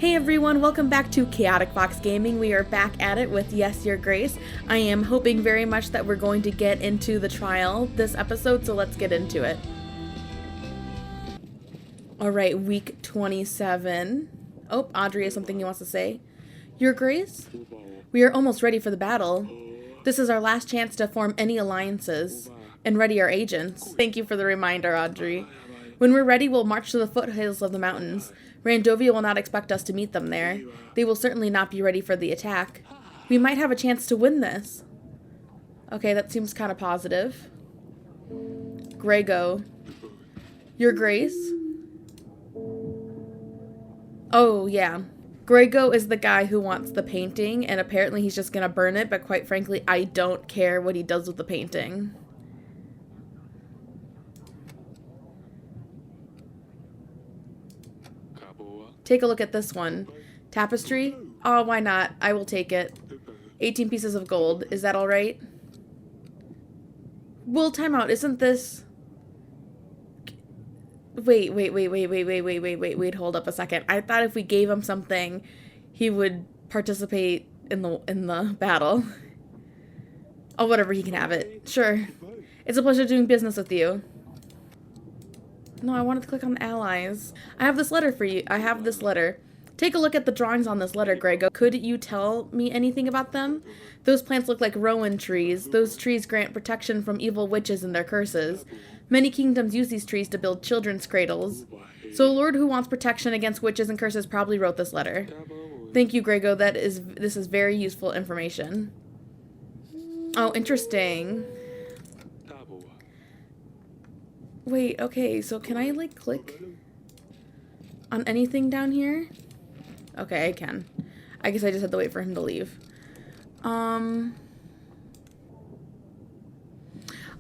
Hey everyone, welcome back to Chaotic Fox Gaming. We are back at it with Yes, Your Grace. I am hoping very much that we're going to get into the trial this episode, so let's get into it. Alright, week 27. Oh, Audrey has something he wants to say. Your Grace? We are almost ready for the battle. This is our last chance to form any alliances and ready our agents. Thank you for the reminder, Audrey. When we're ready, we'll march to the foothills of the mountains. Randovia will not expect us to meet them there. They will certainly not be ready for the attack. We might have a chance to win this. Okay, that seems kind of positive. Grego. Your Grace? Oh, yeah. Grego is the guy who wants the painting, and apparently he's just gonna burn it, but quite frankly, I don't care what he does with the painting. Take a look at this one. Tapestry? Oh, why not? I will take it. 18 pieces of gold. Is that alright? Well, time out. Isn't this... Wait, hold up a second. I thought if we gave him something, he would participate in the battle. Oh, whatever, he can have it. Sure. It's a pleasure doing business with you. No, I wanted to click on allies. I have this letter for you. I have this letter. Take a look at the drawings on this letter, Grego. Could you tell me anything about them? Those plants look like rowan trees. Those trees grant protection from evil witches and their curses. Many kingdoms use these trees to build children's cradles. So a lord who wants protection against witches and curses probably wrote this letter. Thank you, Grego. This is very useful information. Oh, interesting. Wait, okay, so can I, like, click on anything down here? Okay, I can. I guess I just had to wait for him to leave. Oh,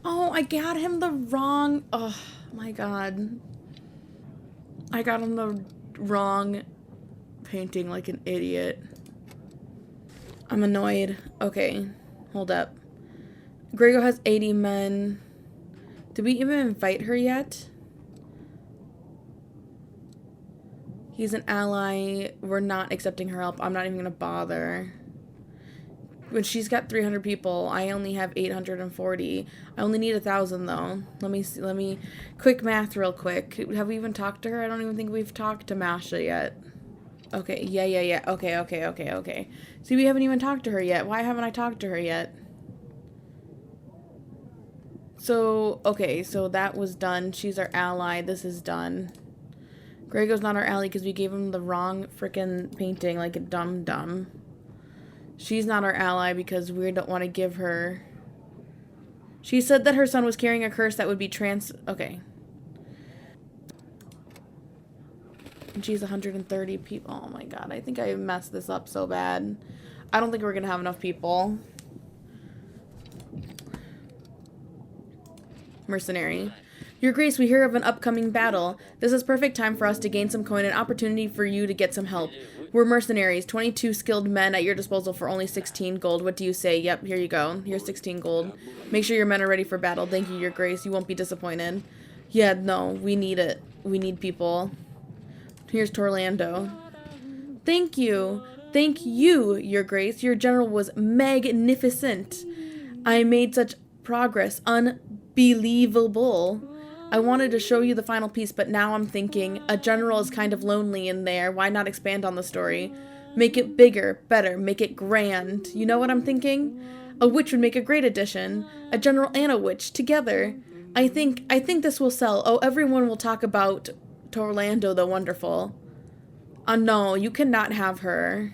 I got him the wrong... Oh, my God. I got him the wrong painting like an idiot. I'm annoyed. Okay, hold up. Grego has 80 men... Did we even invite her yet? He's an ally. We're not accepting her help. I'm not even gonna bother. But she's got 300 people. I only have 840. I only need 1,000 though. Let me see. Let me quick math real quick. Have we even talked to her? I don't even think we've talked to Masha yet. Okay. Yeah. Okay. See, we haven't even talked to her yet. Why haven't I talked to her yet? So, okay, so that was done. She's our ally. This is done. Grego's not our ally because we gave him the wrong freaking painting, like a dumb. She's not our ally because we don't want to give her... She said that her son was carrying a curse that would be Okay. And she's 130 people. Oh my god, I think I messed this up so bad. I don't think we're going to have enough people. Mercenary. Your Grace, we hear of an upcoming battle. This is perfect time for us to gain some coin and opportunity for you to get some help. We're mercenaries, 22 skilled men at your disposal for only 16 gold. What do you say? Yep, here you go. Here's 16 gold. Make sure your men are ready for battle. Thank you, Your Grace. You won't be disappointed. Yeah, no, we need it. We need people. Here's Torlando. Thank you. Thank you, Your Grace. Your general was magnificent. I made such progress. Unbelievable. I wanted to show you the final piece, but now I'm thinking a general is kind of lonely in there. Why not expand on the story? Make it bigger, better, make it grand. You know what I'm thinking? A witch would make a great addition. A general and a witch together. I think this will sell. Oh, everyone will talk about Torlando the Wonderful. No, you cannot have her.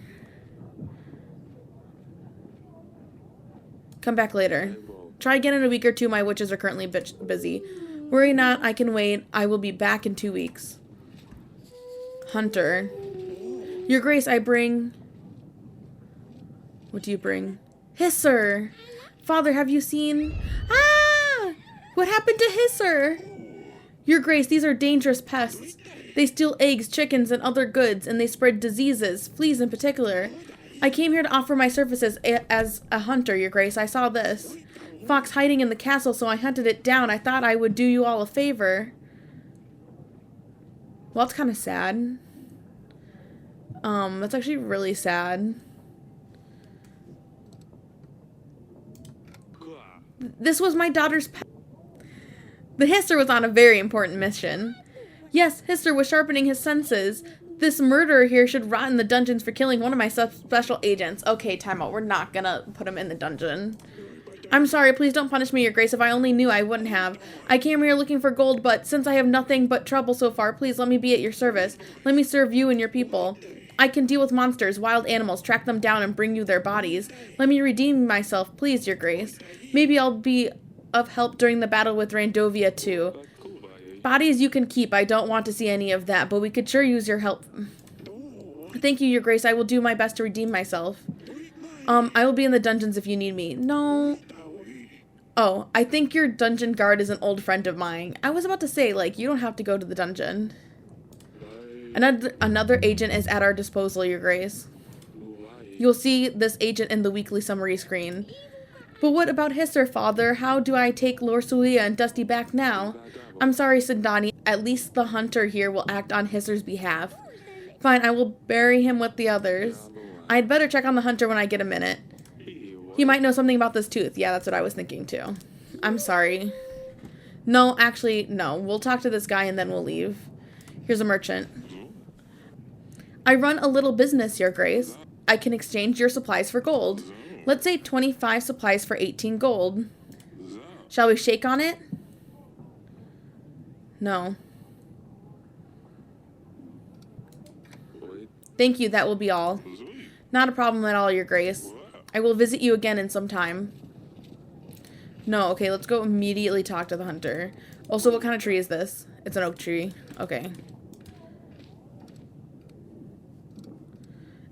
Come back later. Try again in a week or two. My witches are currently busy. Worry not, I can wait. I will be back in 2 weeks. Hunter. Your Grace, I bring... What do you bring? Hisser! Father, have you seen... Ah! What happened to Hisser? Your Grace, these are dangerous pests. They steal eggs, chickens, and other goods, and they spread diseases, fleas in particular. I came here to offer my services as a hunter, Your Grace. I saw this fox hiding in the castle, so I hunted it down. I thought I would do you all a favor. Well, it's kind of sad. That's actually really sad. This was my daughter's pet. The Hisser was on a very important mission. Yes, Hisser was sharpening his senses. This murderer here should rot in the dungeons for killing one of my special agents. Okay, time out. We're not gonna put him in the dungeon. I'm sorry, please don't punish me, Your Grace. If I only knew, I wouldn't have. I came here looking for gold, but since I have nothing but trouble so far, please let me be at your service. Let me serve you and your people. I can deal with monsters, wild animals, track them down and bring you their bodies. Let me redeem myself, please, Your Grace. Maybe I'll be of help during the battle with Randovia, too. Bodies you can keep. I don't want to see any of that, but we could sure use your help. Thank you, Your Grace. I will do my best to redeem myself. I will be in the dungeons if you need me. No. Oh, I think your dungeon guard is an old friend of mine. I was about to say, like, you don't have to go to the dungeon. Another agent is at our disposal, Your Grace. You'll see this agent in the weekly summary screen. But what about Hisser, Father? How do I take Lord Sulia and Dusty back now? I'm sorry, Sindani. At least the hunter here will act on Hisser's behalf. Fine, I will bury him with the others. I'd better check on the hunter when I get a minute. He might know something about this tooth. Yeah, that's what I was thinking too. I'm sorry. No, actually, no. We'll talk to this guy and then we'll leave. Here's a merchant. I run a little business, Your Grace. I can exchange your supplies for gold. Let's say 25 supplies for 18 gold. Shall we shake on it? No. Thank you, that will be all. Not a problem at all, Your Grace. I will visit you again in some time. No, okay, let's go immediately talk to the hunter. Also, what kind of tree is this? It's an oak tree. Okay.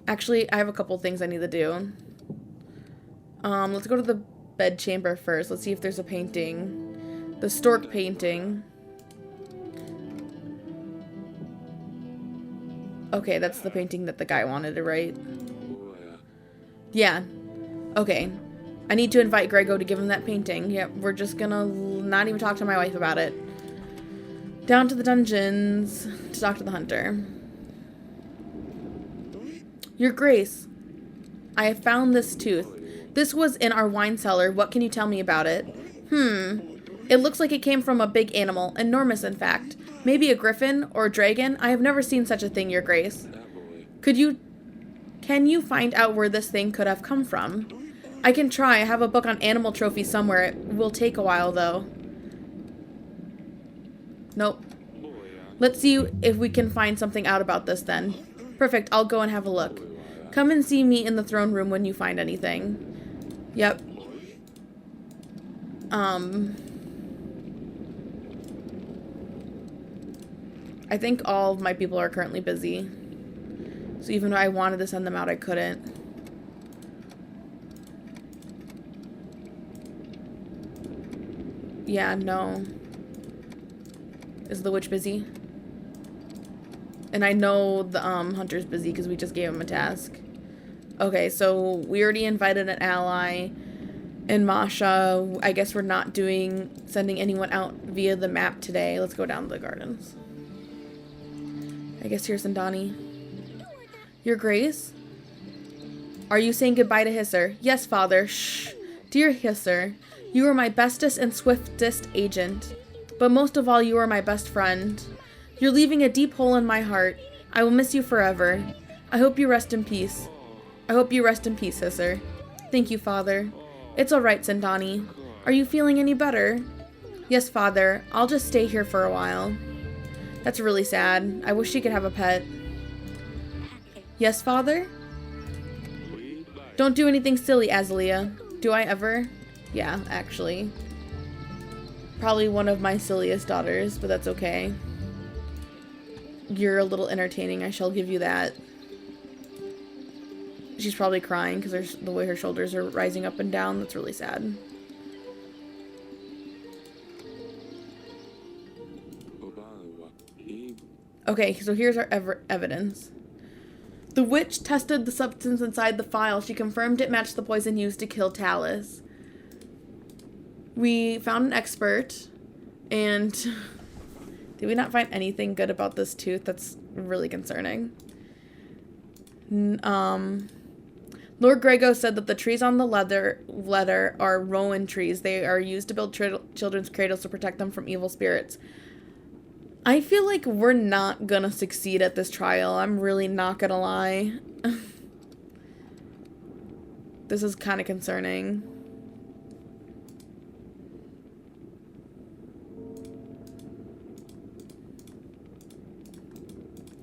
Actually, I have a couple things I need to do. Let's go to the bed chamber first. Let's see if there's a painting. The stork painting. Okay, that's the painting that the guy wanted to write. Yeah. Okay. I need to invite Grego to give him that painting. Yep, we're just gonna not even talk to my wife about it. Down to the dungeons to talk to the hunter. Your Grace, I have found this tooth. This was in our wine cellar. What can you tell me about it? It looks like it came from a big animal. Enormous, in fact. Maybe a griffin or a dragon? I have never seen such a thing, Your Grace. Can you find out where this thing could have come from? I can try. I have a book on animal trophies somewhere. It will take a while, though. Nope. Let's see if we can find something out about this, then. Perfect. I'll go and have a look. Come and see me in the throne room when you find anything. Yep. I think all of my people are currently busy. So even though I wanted to send them out, I couldn't. Yeah, no. Is the witch busy? And I know the hunter's busy because we just gave him a task. Okay, so we already invited an ally. And Masha, I guess we're not sending anyone out via the map today. Let's go down to the gardens. I guess here's Sindani. Your Grace? Are you saying goodbye to Hisser? Yes, Father. Shh. Dear Hisser, you are my bestest and swiftest agent. But most of all, you are my best friend. You're leaving a deep hole in my heart. I will miss you forever. I hope you rest in peace. I hope you rest in peace, Hisser. Thank you, Father. It's all right, Sindani. Are you feeling any better? Yes, Father. I'll just stay here for a while. That's really sad. I wish she could have a pet. Yes, Father? Don't do anything silly, Azalea. Do I ever? Yeah, actually. Probably one of my silliest daughters, but that's okay. You're a little entertaining, I shall give you that. She's probably crying because the way her shoulders are rising up and down. That's really sad. Okay, so here's our evidence. The witch tested the substance inside the file. She confirmed it matched the poison used to kill Talys. We found an expert, and did we not find anything good about this tooth? That's really concerning. Lord Grego said that the trees on the letter are rowan trees. They are used to build children's cradles to protect them from evil spirits. I feel like we're not gonna succeed at this trial. I'm really not gonna lie. This is kind of concerning.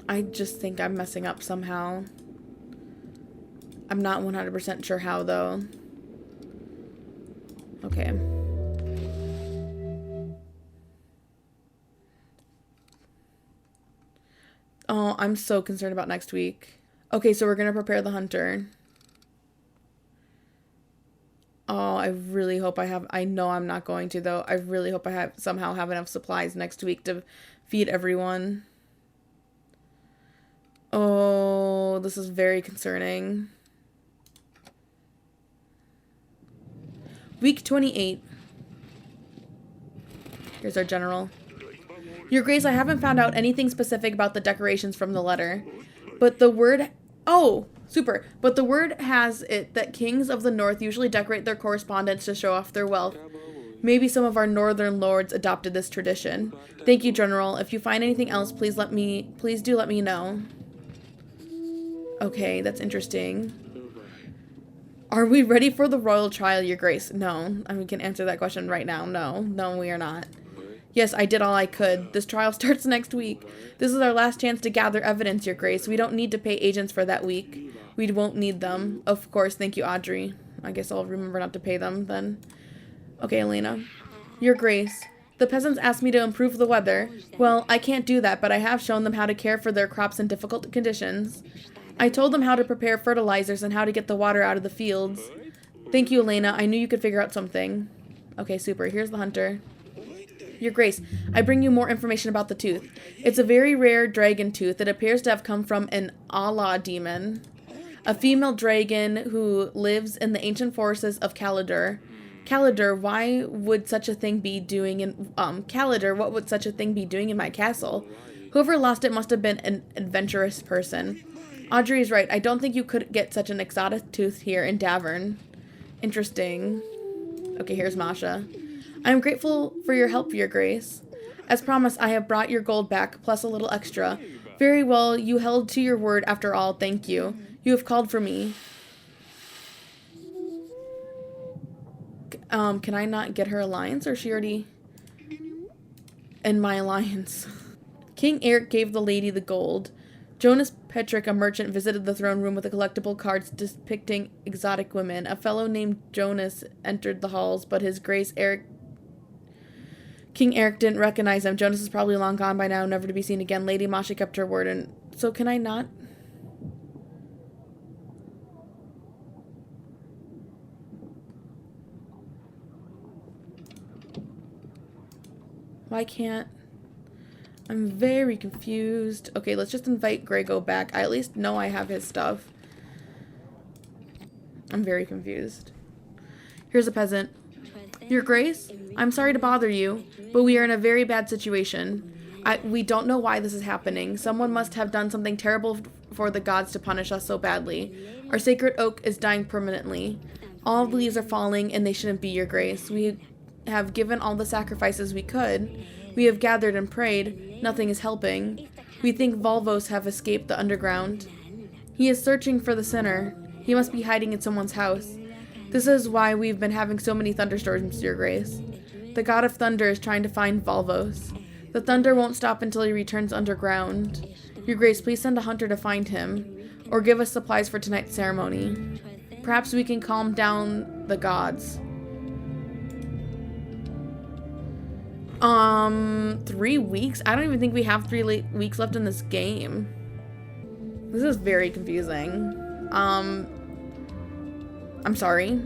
I just think I'm messing up somehow. I'm not 100% sure how, though. Okay. Oh, I'm so concerned about next week. Okay, so we're gonna prepare the hunter. Oh, I really hope I have... I know I'm not going to, though. I really hope I somehow have enough supplies next week to feed everyone. Oh, this is very concerning. Week 28. Here's our general. Your Grace, I haven't found out anything specific about the decorations from the letter. But the word... Oh, super. But the word has it that kings of the north usually decorate their correspondence to show off their wealth. Maybe some of our northern lords adopted this tradition. Thank you, General. If you find anything else, please do let me know. Okay, that's interesting. Are we ready for the royal trial, Your Grace? No. I mean, we can answer that question right now. No. No, we are not. Yes, I did all I could. This trial starts next week. This is our last chance to gather evidence, Your Grace. We don't need to pay agents for that week. We won't need them. Of course, thank you, Audrey. I guess I'll remember not to pay them, then. Okay, Elena. Your Grace, the peasants asked me to improve the weather. Well, I can't do that, but I have shown them how to care for their crops in difficult conditions. I told them how to prepare fertilizers and how to get the water out of the fields. Thank you, Elena. I knew you could figure out something. Okay, super. Here's the hunter. Your Grace, I bring you more information about the tooth. It's a very rare dragon tooth that appears to have come from an Allah demon, a female dragon who lives in the ancient forests of Calidar. Calidar, why would such a thing be doing in... Calidar, what would such a thing be doing in my castle? Whoever lost it must have been an adventurous person. Audrey is right. I don't think you could get such an exotic tooth here in Davern. Interesting. Okay, here's Masha. I am grateful for your help, Your Grace. As promised, I have brought your gold back, plus a little extra. Very well, you held to your word after all, thank you. You have called for me. Can I not get her alliance, or is she already in my alliance? King Eric gave the lady the gold. Jonas Petrick, a merchant, visited the throne room with collectible cards depicting exotic women. A fellow named Jonas entered the halls, but his grace King Eric didn't recognize him. Jonas is probably long gone by now, never to be seen again. Lady Masha kept her word, and so can I not? Why can't... I'm very confused. Okay, let's just invite Grego back. I at least know I have his stuff. I'm very confused. Here's a peasant. Your Grace, I'm sorry to bother you, but we are in a very bad situation. We don't know why this is happening. Someone must have done something terrible for the gods to punish us so badly. Our sacred oak is dying permanently. All the leaves are falling, and they shouldn't be, Your Grace. We have given all the sacrifices we could. We have gathered and prayed. Nothing is helping. We think Volvos have escaped the underground. He is searching for the sinner. He must be hiding in someone's house. This is why we've been having so many thunderstorms, Your Grace. The god of thunder is trying to find Volvos. The thunder won't stop until he returns underground. Your Grace, please send a hunter to find him, or give us supplies for tonight's ceremony. Perhaps we can calm down the gods. 3 weeks? I don't even think we have 3 weeks left in this game. This is very confusing. I'm sorry.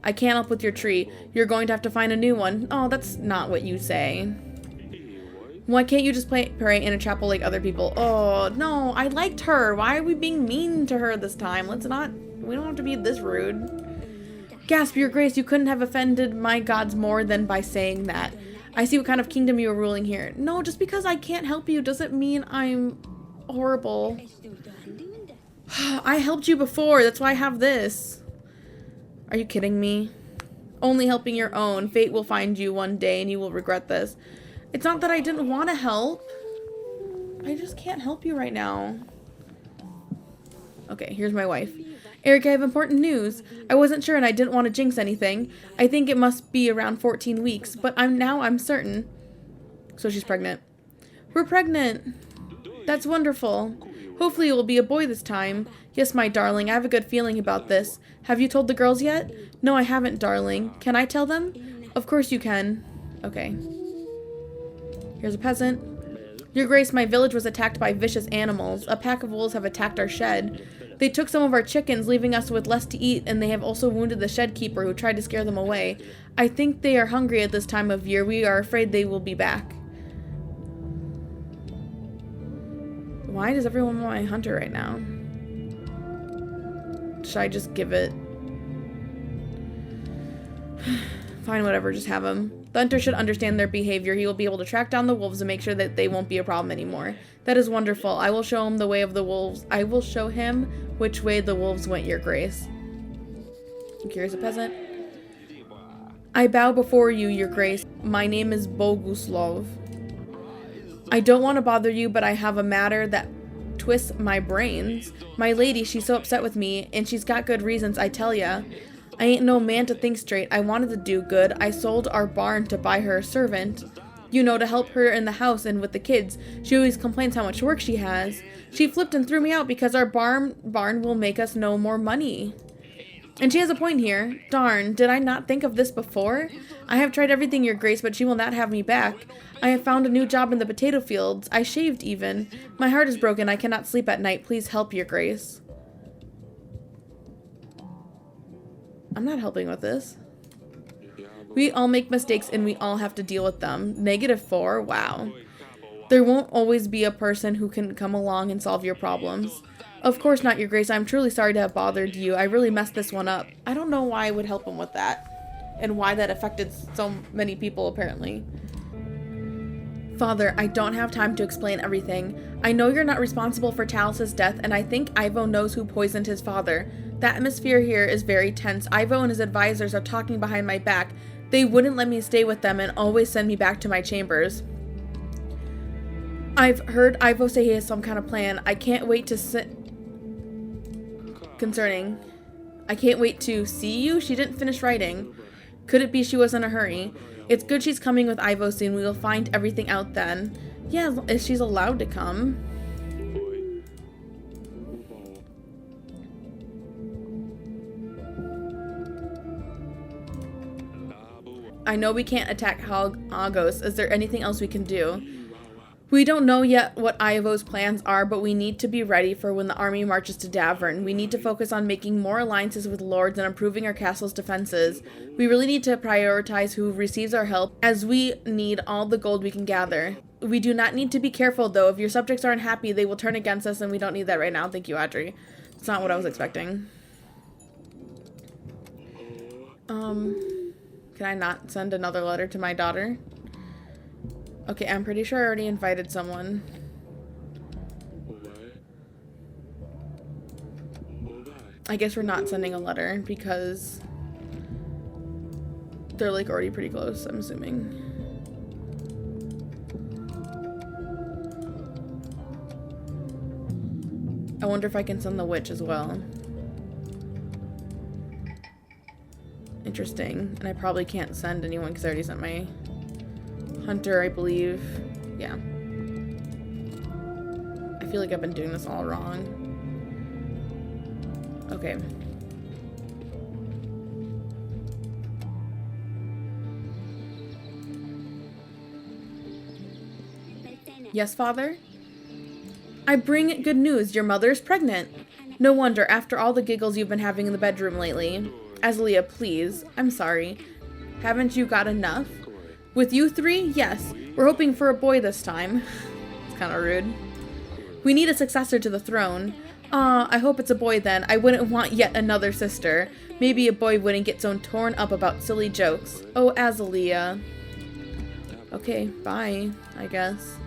I can't help with your tree. You're going to have to find a new one. Oh, that's not what you say. Why can't you just pray in a chapel like other people? Oh, no, I liked her. Why are we being mean to her this time? We don't have to be this rude. Gasp, Your Grace, you couldn't have offended my gods more than by saying that. I see what kind of kingdom you are ruling here. No, just because I can't help you doesn't mean I'm horrible. I helped you before. That's why I have this. Are you kidding me? Only helping your own. Fate will find you one day and you will regret this. It's not that I didn't want to help. I just can't help you right now. Okay, here's my wife. Eric, I have important news. I wasn't sure and I didn't want to jinx anything. I think it must be around 14 weeks, but I'm certain. So she's pregnant. We're pregnant. That's wonderful. Hopefully it will be a boy this time. Yes, my darling, I have a good feeling about this. Have you told the girls yet? No, I haven't, darling. Can I tell them? Of course you can. Okay. Here's a peasant. Your Grace, my village was attacked by vicious animals. A pack of wolves have attacked our shed. They took some of our chickens, leaving us with less to eat, and they have also wounded the shed keeper who tried to scare them away. I think they are hungry at this time of year. We are afraid they will be back. Why does everyone want my hunter right now? Should I just give it? Fine, whatever, just have him. The hunter should understand their behavior. He will be able to track down the wolves and make sure that they won't be a problem anymore. That is wonderful. I will show him the way of the wolves. I will show him which way the wolves went, Your Grace. I'm curious, a peasant. I bow before you, Your Grace. My name is Boguslav. I don't want to bother you, but I have a matter that twists my brains. My lady, she's so upset with me, and she's got good reasons, I tell ya. I ain't no man to think straight. I wanted to do good. I sold our barn to buy her a servant. You know, to help her in the house and with the kids. She always complains how much work she has. She flipped and threw me out because our barn will make us no more money. And she has a point here. Darn, did I not think of this before? I have tried everything, Your Grace, but she will not have me back. I have found a new job in the potato fields. I shaved even. My heart is broken. I cannot sleep at night. Please help, Your Grace. I'm not helping with this. We all make mistakes and we all have to deal with them. -4? Wow. There won't always be a person who can come along and solve your problems. Of course not, Your Grace. I'm truly sorry to have bothered you. I really messed this one up. I don't know why I would help him with that. And why that affected so many people, apparently. Father, I don't have time to explain everything. I know you're not responsible for Talys' death, and I think Ivo knows who poisoned his father. The atmosphere here is very tense. Ivo and his advisors are talking behind my back. They wouldn't let me stay with them and always send me back to my chambers. I've heard Ivo say he has some kind of plan. I can't wait to I can't wait to see you? She didn't finish writing. Could it be she was in a hurry? It's good she's coming with Ivo soon. We will find everything out then. Yeah, if she's allowed to come. I know we can't attack Hagos. Is there anything else we can do? We don't know yet what Ivo's plans are, but we need to be ready for when the army marches to Davern. We need to focus on making more alliances with lords and improving our castle's defenses. We really need to prioritize who receives our help, as we need all the gold we can gather. We do not need to be careful, though. If your subjects aren't happy, they will turn against us, and we don't need that right now. Thank you, Audrey. It's not what I was expecting. Can I not send another letter to my daughter? Okay, I'm pretty sure I already invited someone. I guess we're not sending a letter because they're like already pretty close, I'm assuming. I wonder if I can send the witch as well. Interesting. And I probably can't send anyone because I already sent my hunter, I believe. Yeah. I feel like I've been doing this all wrong. Okay. Yes, Father? I bring good news. Your mother is pregnant. No wonder, after all the giggles you've been having in the bedroom lately. Azalea, please. I'm sorry. Haven't you got enough? With you three? Yes. We're hoping for a boy this time. It's kind of rude. We need a successor to the throne. I hope it's a boy then. I wouldn't want yet another sister. Maybe a boy wouldn't get so torn up about silly jokes. Oh, Azalea. Okay, bye, I guess.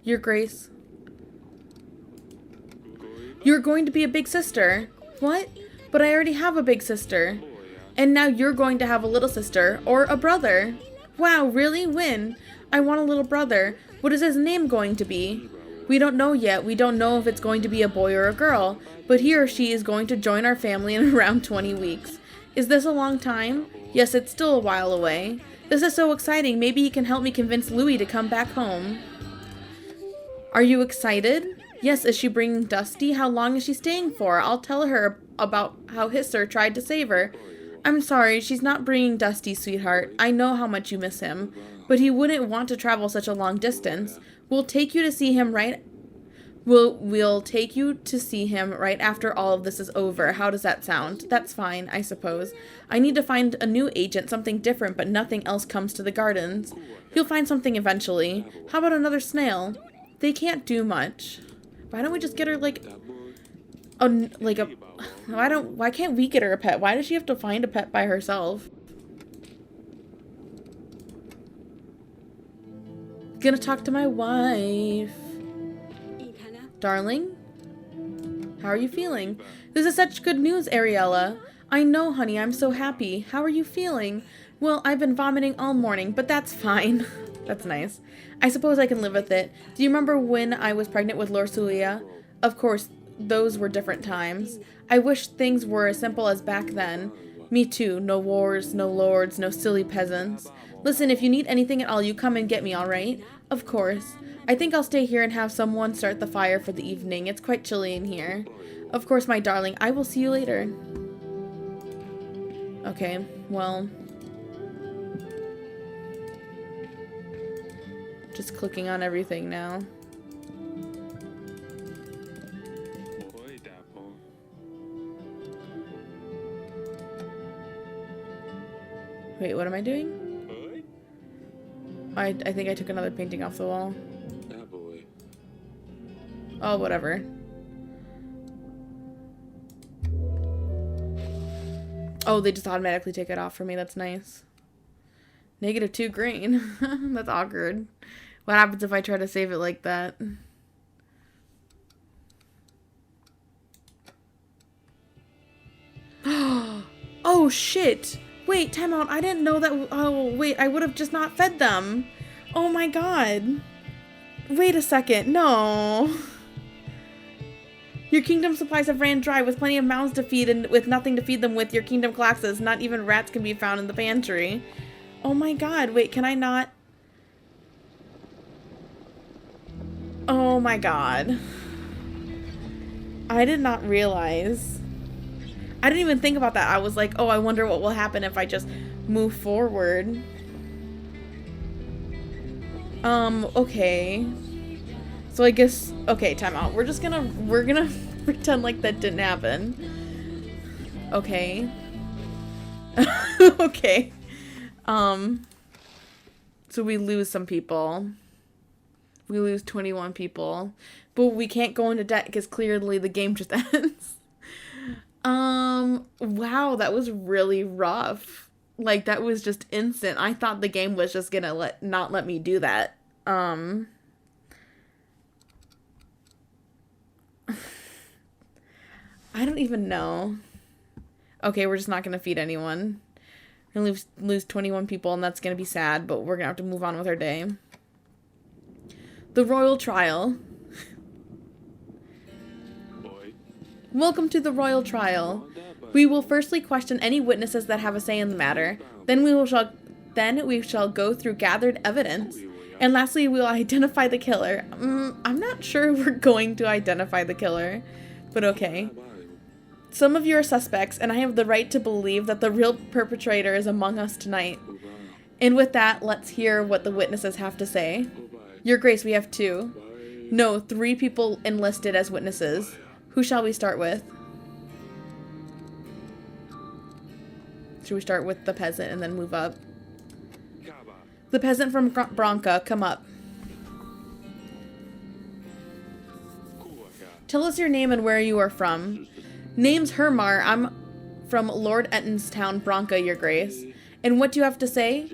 Your Grace. You're going to be a big sister. What? But I already have a big sister. And now you're going to have a little sister or a brother. Wow, really? When? I want a little brother. What is his name going to be? We don't know yet. We don't know if it's going to be a boy or a girl. But he or she is going to join our family in around 20 weeks. Is this a long time? Yes, it's still a while away. This is so exciting. Maybe he can help me convince Louis to come back home. Are you excited? Yes, is she bringing Dusty? How long is she staying for? I'll tell her about how Hisser tried to save her. I'm sorry, she's not bringing Dusty, sweetheart. I know how much you miss him. But he wouldn't want to travel such a long distance. We'll take you to see him right... We'll take you to see him right after all of this is over. How does that sound? That's fine, I suppose. I need to find a new agent, something different, but nothing else comes to the gardens. You'll find something eventually. How about another snail? They can't do much. Why don't we just get her, like a... Why can't we get her a pet? Why does she have to find a pet by herself? Gonna talk to my wife. Darling? How are you feeling? This is such good news, Ariella. I know, honey, I'm so happy. How are you feeling? Well, I've been vomiting all morning, but that's fine. That's nice. I suppose I can live with it. Do you remember when I was pregnant with Lorsulia? Of course, those were different times. I wish things were as simple as back then. Me too. No wars, no lords, no silly peasants. Listen, if you need anything at all, you come and get me, alright? Of course. I think I'll stay here and have someone start the fire for the evening. It's quite chilly in here. Of course, my darling. I will see you later. Okay, well... Just clicking on everything now. Wait, what am I doing? I think I took another painting off the wall. Oh, whatever. Oh, they just automatically take it off for me. That's nice. -2 green. That's awkward. What happens if I try to save it like that? Oh, shit. Wait, time out. I didn't know that. Oh, wait. I would have just not fed them. Oh, my God. Wait a second. No. Your kingdom supplies have ran dry with plenty of mouths to feed and with nothing to feed them with. Your kingdom collapses. Not even rats can be found in the pantry. Oh, my God. Wait, can I not? Oh, my God. I did not realize. I didn't even think about that. I was like, oh, I wonder what will happen if I just move forward. Okay. So I guess, okay, time out. We're gonna pretend like that didn't happen. Okay. Okay. So we lose some people. We lose 21 people. But we can't go into debt because clearly the game just ends. Wow, that was really rough. Like, that was just instant. I thought the game was just gonna not let me do that. I don't even know. Okay, we're just not gonna feed anyone. We're gonna lose 21 people, and that's gonna be sad, but we're gonna have to move on with our day. The royal trial. Welcome to the royal trial. We will firstly question any witnesses that have a say in the matter. Then we shall go through gathered evidence. And lastly, we will identify the killer. I'm not sure we're going to identify the killer, but okay. Some of you are suspects, and I have the right to believe that the real perpetrator is among us tonight. And with that, let's hear what the witnesses have to say. Your Grace, we have 2. No, 3 people enlisted as witnesses. Who shall we start with? Should we start with the peasant and then move up? The peasant from Branca, come up. Tell us your name and where you are from. Name's Hermar. I'm from Lord Etton's town, Branca, Your Grace. And what do you have to say?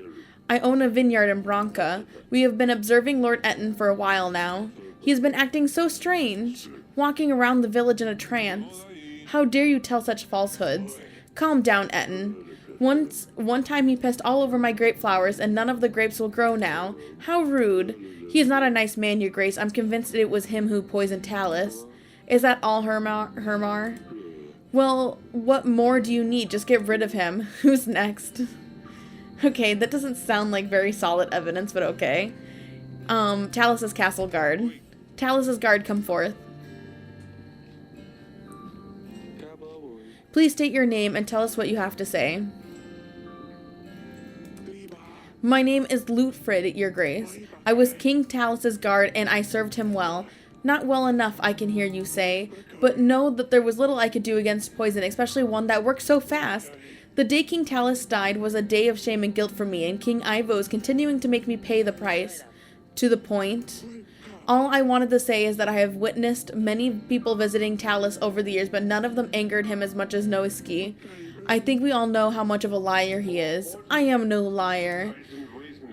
I own a vineyard in Branca. We have been observing Lord Etten for a while now. He has been acting so strange, walking around the village in a trance. How dare you tell such falsehoods? Calm down, Etten. One time he pissed all over my grape flowers, and none of the grapes will grow now. How rude. He is not a nice man, your grace. I'm convinced it was him who poisoned Talys. Is that all, Hermar? Well, what more do you need? Just get rid of him. Who's next? Okay, that doesn't sound like very solid evidence, but okay. Talys's castle guard. Talys's guard, come forth. Please state your name and tell us what you have to say. My name is Lutfrid, your grace. I was King Talys's guard, and I served him well. Not well enough, I can hear you say, but know that there was little I could do against poison, especially one that worked so fast. The day King Talys died was a day of shame and guilt for me, and King Ivo is continuing to make me pay the price. To the point. All I wanted to say is that I have witnessed many people visiting Talys over the years, but none of them angered him as much as Noisky. I think we all know how much of a liar he is. I am no liar.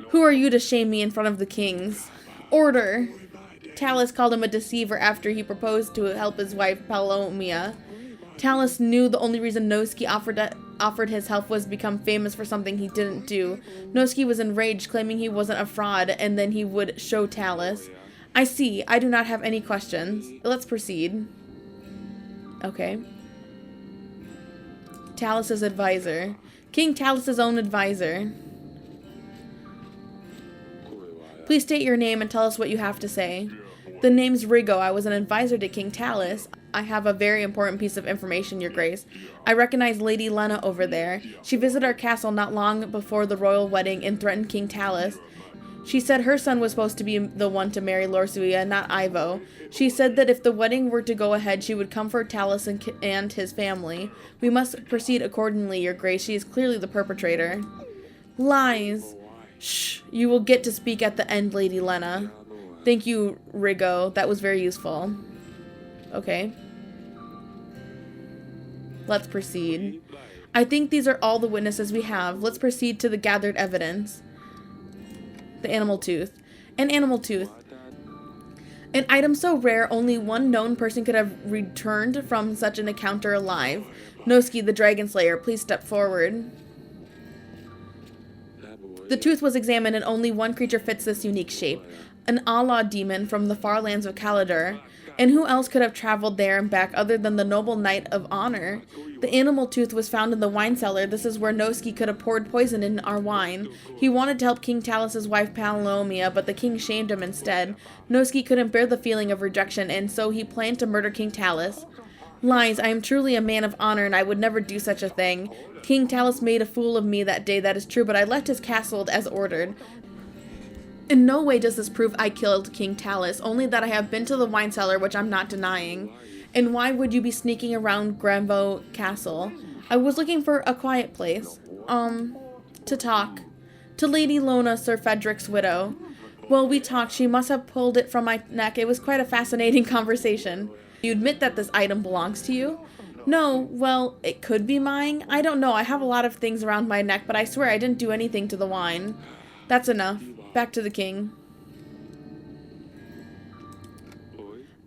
Who are you to shame me in front of the kings? Order! Talys called him a deceiver after he proposed to help his wife Palomia. Talys knew the only reason Noisky offered his help was to become famous for something he didn't do. Noisky was enraged, claiming he wasn't a fraud, and then he would show Talys. I see. I do not have any questions. Let's proceed. Okay. Talys's advisor. King Talys's own advisor. Please state your name and tell us what you have to say. The name's Rigo. I was an advisor to King Talys. I have a very important piece of information, your grace. I recognize Lady Lena over there. She visited our castle not long before the royal wedding and threatened King Talys. She said her son was supposed to be the one to marry Lorsuia, not Ivo. She said that if the wedding were to go ahead, she would comfort Talys and his family. We must proceed accordingly, your grace. She is clearly the perpetrator. Lies. Shh. You will get to speak at the end, Lady Lena. Thank you, Rigo. That was very useful. Okay. Let's proceed. I think these are all the witnesses we have. Let's proceed to the gathered evidence. The animal tooth. An animal tooth. An item so rare, only one known person could have returned from such an encounter alive. Noisky, the Dragon Slayer, please step forward. The tooth was examined, and only one creature fits this unique shape. An Allah demon from the far lands of Kaladur. And who else could have traveled there and back other than the noble knight of honor? The animal tooth was found in the wine cellar. This is where Noisky could have poured poison in our wine. He wanted to help King Talys's wife Palomia, but the king shamed him instead. Noisky couldn't bear the feeling of rejection, and so he planned to murder King Talys. Lies, I am truly a man of honor, and I would never do such a thing. King Talys made a fool of me that day, that is true, but I left his castle as ordered. In no way does this prove I killed King Talys, only that I have been to the wine cellar, which I'm not denying. And why would you be sneaking around Granvo Castle? I was looking for a quiet place. To talk. To Lady Lona, Sir Frederick's widow. Well, we talked. She must have pulled it from my neck. It was quite a fascinating conversation. You admit that this item belongs to you? No, well, it could be mine. I don't know. I have a lot of things around my neck, but I swear I didn't do anything to the wine. That's enough. Back to the king.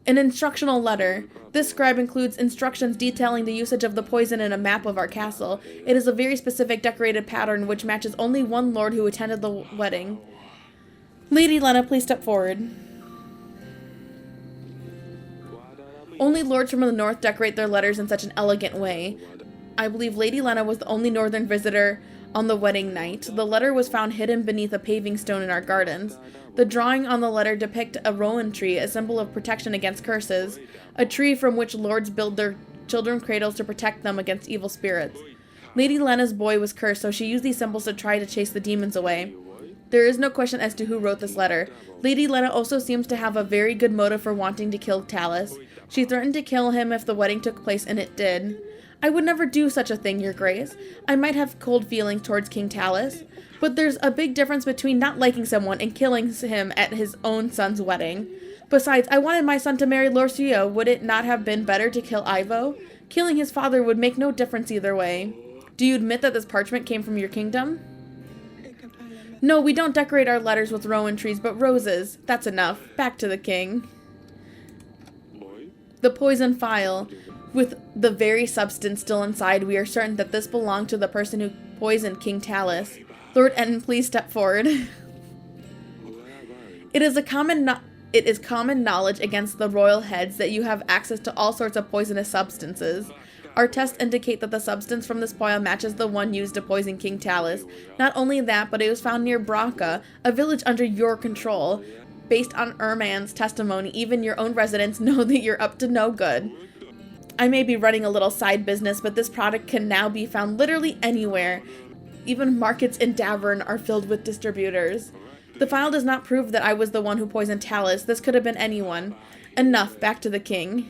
An instructional letter. This scribe includes instructions detailing the usage of the poison in a map of our castle. It is a very specific decorated pattern which matches only one lord who attended the wedding. Lady Lena, please step forward. Only lords from the north decorate their letters in such an elegant way. I believe Lady Lena was the only northern visitor on the wedding night. The letter was found hidden beneath a paving stone in our gardens. The drawing on the letter depicts a rowan tree, a symbol of protection against curses, a tree from which lords build their children's cradles to protect them against evil spirits. Lady Lena's boy was cursed, so she used these symbols to try to chase the demons away. There is no question as to who wrote this letter. Lady Lena also seems to have a very good motive for wanting to kill Talys. She threatened to kill him if the wedding took place, and it did. I would never do such a thing, your grace. I might have cold feelings towards King Talys, but there's a big difference between not liking someone and killing him at his own son's wedding. Besides, I wanted my son to marry Lorsuia. Would it not have been better to kill Ivo? Killing his father would make no difference either way. Do you admit that this parchment came from your kingdom? No, we don't decorate our letters with rowan trees, but roses. That's enough. Back to the king. The poison phial. With the very substance still inside, we are certain that this belonged to the person who poisoned King Talys. Lord Etten, please step forward. It is common knowledge against the royal heads that you have access to all sorts of poisonous substances. Our tests indicate that the substance from this phial matches the one used to poison King Talys. Not only that, but it was found near Braca, a village under your control. Based on Erman's testimony, even your own residents know that you're up to no good. I may be running a little side business, but this product can now be found literally anywhere. Even markets in Davern are filled with distributors. The file does not prove that I was the one who poisoned Talys. This could have been anyone. Enough. Back to the king.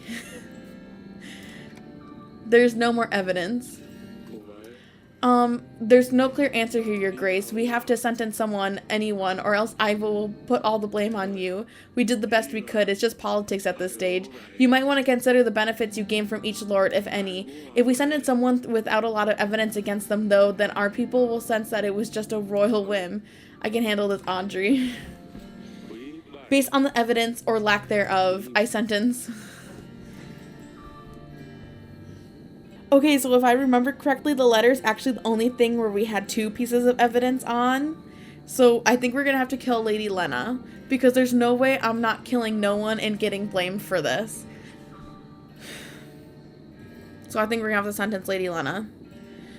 There's no more evidence. There's no clear answer here, Your Grace. We have to sentence someone, anyone, or else I will put all the blame on you. We did the best we could. It's just politics at this stage. You might want to consider the benefits you gain from each lord, if any. If we sentence someone without a lot of evidence against them, though, then our people will sense that it was just a royal whim. I can handle this, Audrey. Based on the evidence, or lack thereof, I sentence... Okay, so if I remember correctly, the letter's actually the only thing where we had 2 pieces of evidence on. So I think we're gonna have to kill Lady Lena, because there's no way I'm not killing no one and getting blamed for this. So I think we're gonna have to sentence Lady Lena.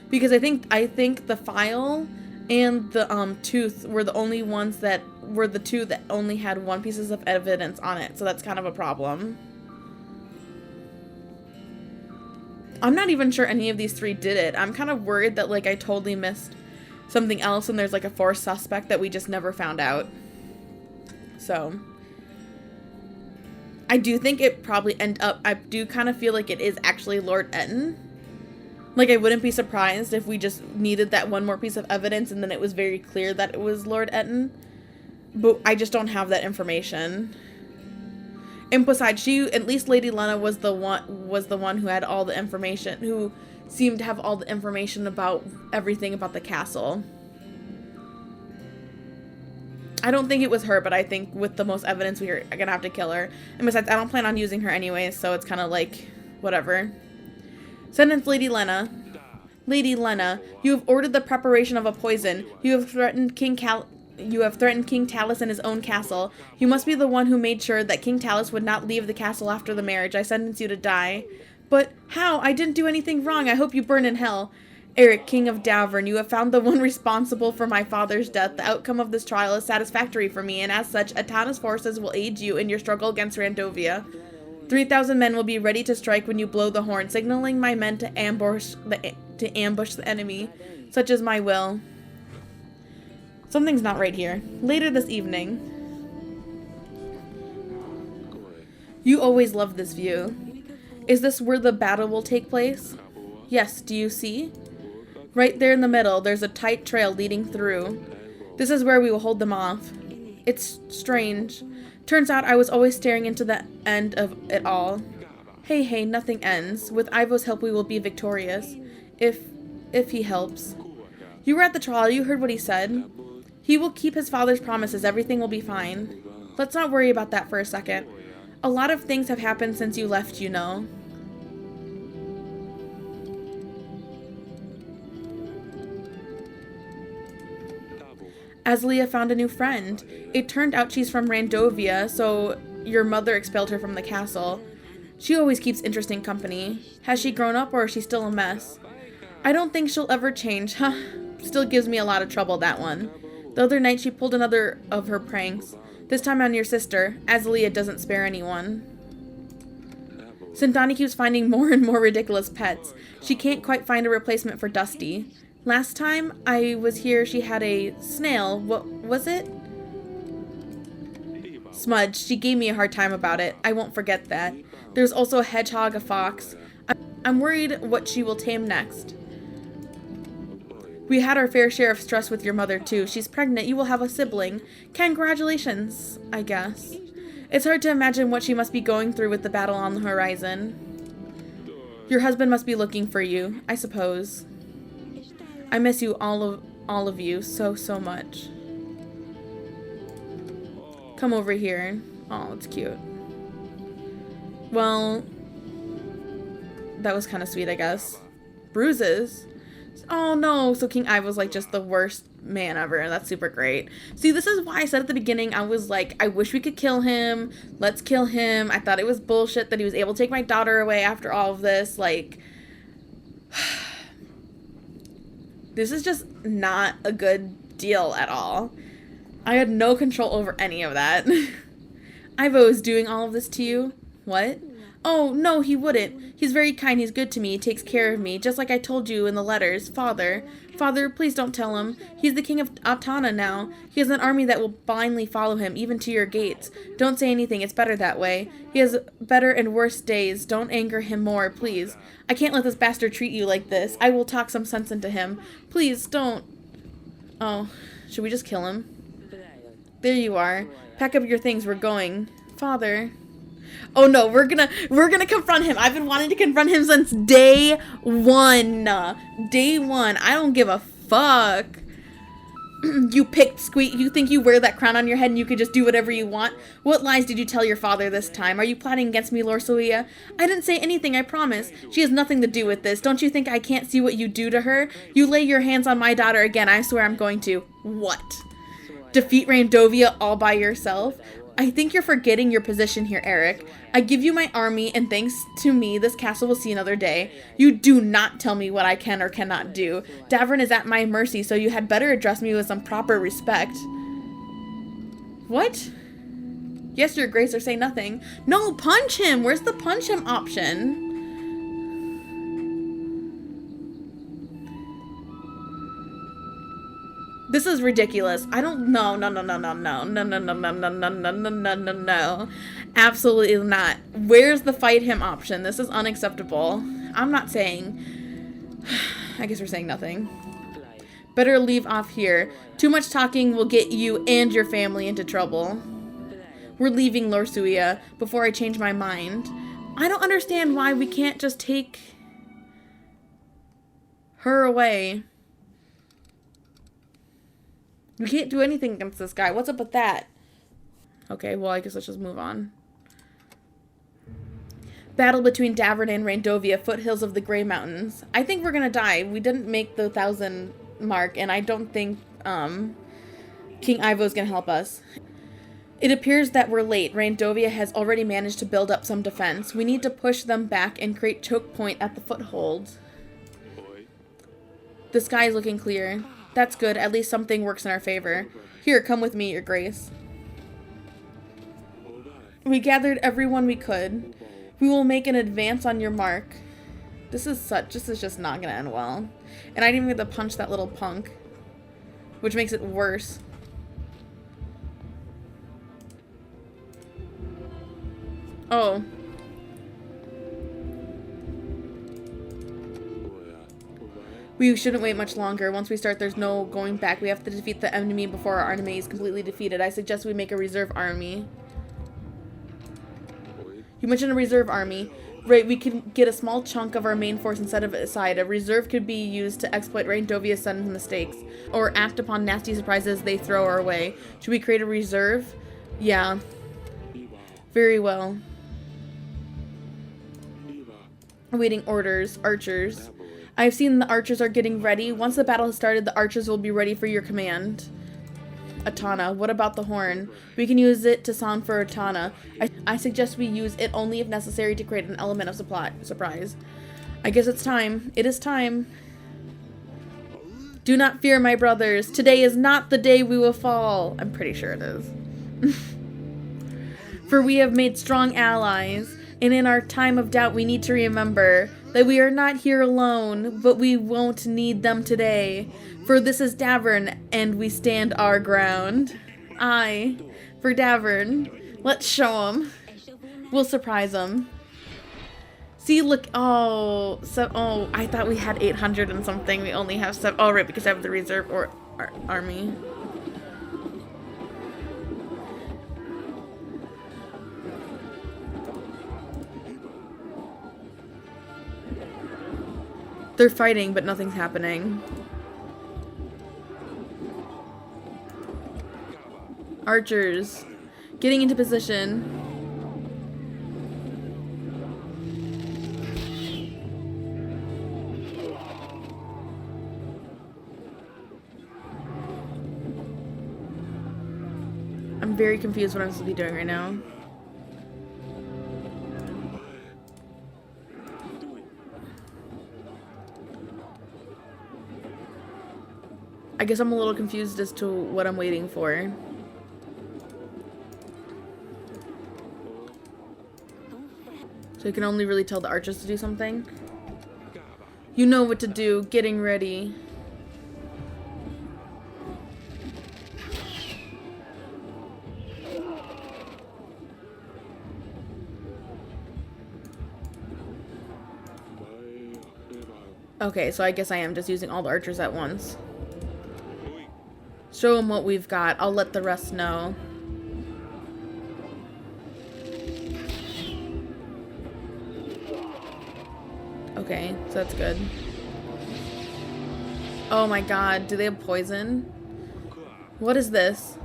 Because I think the file and the tooth were the only ones that were the 2 that only had 1 piece of evidence on it. So that's kind of a problem. I'm not even sure any of these 3 did it. I'm kind of worried that, like, I totally missed something else and there's, like, a 4th suspect that we just never found out. So, I do think it probably I do kind of feel like it is actually Lord Etten. Like, I wouldn't be surprised if we just needed that 1 more piece of evidence and then it was very clear that it was Lord Etten. But I just don't have that information. And besides, at least Lady Lena was the one who had all the information, who seemed to have all the information about everything about the castle. I don't think it was her, but I think with the most evidence, we're gonna have to kill her. And besides, I don't plan on using her anyways, so it's kind of like, whatever. Sentence Lady Lena. Lady Lena, you have ordered the preparation of a poison. You have threatened King Talys in his own castle. You must be the one who made sure that King Talys would not leave the castle after the marriage. I sentence you to die. But how? I didn't do anything wrong. I hope you burn in hell. Eric, King of Davern, you have found the one responsible for my father's death. The outcome of this trial is satisfactory for me, and as such, Atana's forces will aid you in your struggle against Randovia. 3,000 men will be ready to strike when you blow the horn, signaling my men to ambush the enemy. Such is my will. Something's not right here. Later this evening. You always loved this view. Is this where the battle will take place? Yes, do you see? Right there in the middle, there's a tight trail leading through. This is where we will hold them off. It's strange. Turns out I was always staring into the end of it all. Hey, nothing ends. With Ivo's help, we will be victorious. If he helps. You were at the trial, you heard what he said. He will keep his father's promises. Everything will be fine. Let's not worry about that for a second. A lot of things have happened since you left, you know. Azalea found a new friend. It turned out she's from Randovia, so your mother expelled her from the castle. She always keeps interesting company. Has she grown up or is she still a mess? I don't think she'll ever change. Still gives me a lot of trouble, that one. The other night she pulled another of her pranks. This time on your sister. Azalea doesn't spare anyone. Sintani keeps finding more and more ridiculous pets. She can't quite find a replacement for Dusty. Last time I was here she had a snail. What was it? Smudge. She gave me a hard time about it. I won't forget that. There's also a hedgehog, a fox. I'm worried what she will tame next. We had our fair share of stress with your mother, too. She's pregnant. You will have a sibling. Congratulations, I guess. It's hard to imagine what she must be going through with the battle on the horizon. Your husband must be looking for you, I suppose. I miss you, all of you, so much. Come over here. Oh, it's cute. Well, that was kind of sweet, I guess. Bruises? Oh no, so King Ivo's like just the worst man ever. That's super great. See, this is why I said at the beginning, I was like, I wish we could kill him. Let's kill him. I thought it was bullshit that he was able to take my daughter away after all of this. Like, this is just not a good deal at all. I had no control over any of that. Ivo is doing all of this to you? What? Oh, no, he wouldn't. He's very kind. He's good to me. He takes care of me, just like I told you in the letters. Father, please don't tell him. He's the king of Atana now. He has an army that will blindly follow him, even to your gates. Don't say anything. It's better that way. He has better and worse days. Don't anger him more, please. I can't let this bastard treat you like this. I will talk some sense into him. Please, don't. Oh, should we just kill him? There you are. Pack up your things. We're going. Father. Oh no, we're gonna confront him. I've been wanting to confront him since day one. Day one. I don't give a fuck. You picked squeak. You think you wear that crown on your head and you could just do whatever you want? What lies did you tell your father this time? Are you plotting against me, Lorsoia? I didn't say anything, I promise. She has nothing to do with this. Don't you think I can't see what you do to her? You lay your hands on my daughter again, I swear I'm going to. What? Defeat Randovia all by yourself? I think you're forgetting your position here, Eric. I give you my army, and thanks to me, this castle will see another day. You do not tell me what I can or cannot do. Davern is at my mercy, so you had better address me with some proper respect. What? Yes, your grace, or say nothing. No, punch him! Where's the punch him option? This is ridiculous. I don't know. No. Absolutely not. Where's the fight him option? This is unacceptable. I'm not saying. I guess we're saying nothing. Better leave off here. Too much talking will get you and your family into trouble. We're leaving Lorsuia before I change my mind. I don't understand why we can't just take her away. We can't do anything against this guy. What's up with that? Okay, well, I guess let's just move on. Battle between Davern and Randovia, foothills of the Grey Mountains. I think we're gonna die. We didn't make the 1,000 mark, and I don't think King Ivo's gonna help us. It appears that we're late. Randovia has already managed to build up some defense. We need to push them back and create choke point at the foothold. The sky is looking clear. That's good. At least something works in our favor. Here, come with me, your grace. We gathered everyone we could. We will make an advance on your mark. This is just not gonna end well. And I didn't even get to punch that little punk, which makes it worse. Oh. We shouldn't wait much longer. Once we start, there's no going back. We have to defeat the enemy before our army is completely defeated. I suggest we make a reserve army. You mentioned a reserve army. Right, we can get a small chunk of our main force and set it aside. A reserve could be used to exploit Randovia's sudden mistakes, or act upon nasty surprises they throw our way. Should we create a reserve? Yeah. Very well. Awaiting orders. Archers. I've seen the archers are getting ready. Once the battle has started, the archers will be ready for your command. Atana. What about the horn? We can use it to sound for Atana. I suggest we use it only if necessary to create an element of surprise. I guess it's time. It is time. Do not fear, my brothers. Today is not the day we will fall. I'm pretty sure it is. For we have made strong allies, and in our time of doubt we need to remember that we are not here alone, but we won't need them today. For this is Davern, and we stand our ground. Aye, for Davern. Let's show him. We'll surprise him. See, look, oh, I thought we had 800 and something. We only have 7. Oh, right, because I have the reserve or army. They're fighting, but nothing's happening. Archers. Getting into position. I'm very confused what I'm supposed to be doing right now. I guess I'm a little confused as to what I'm waiting for. So you can only really tell the archers to do something. You know what to do. Getting ready. Okay, so I guess I am just using all the archers at once. Show them what we've got. I'll let the rest know. Okay, so that's good. Oh my god, do they have poison? What is this?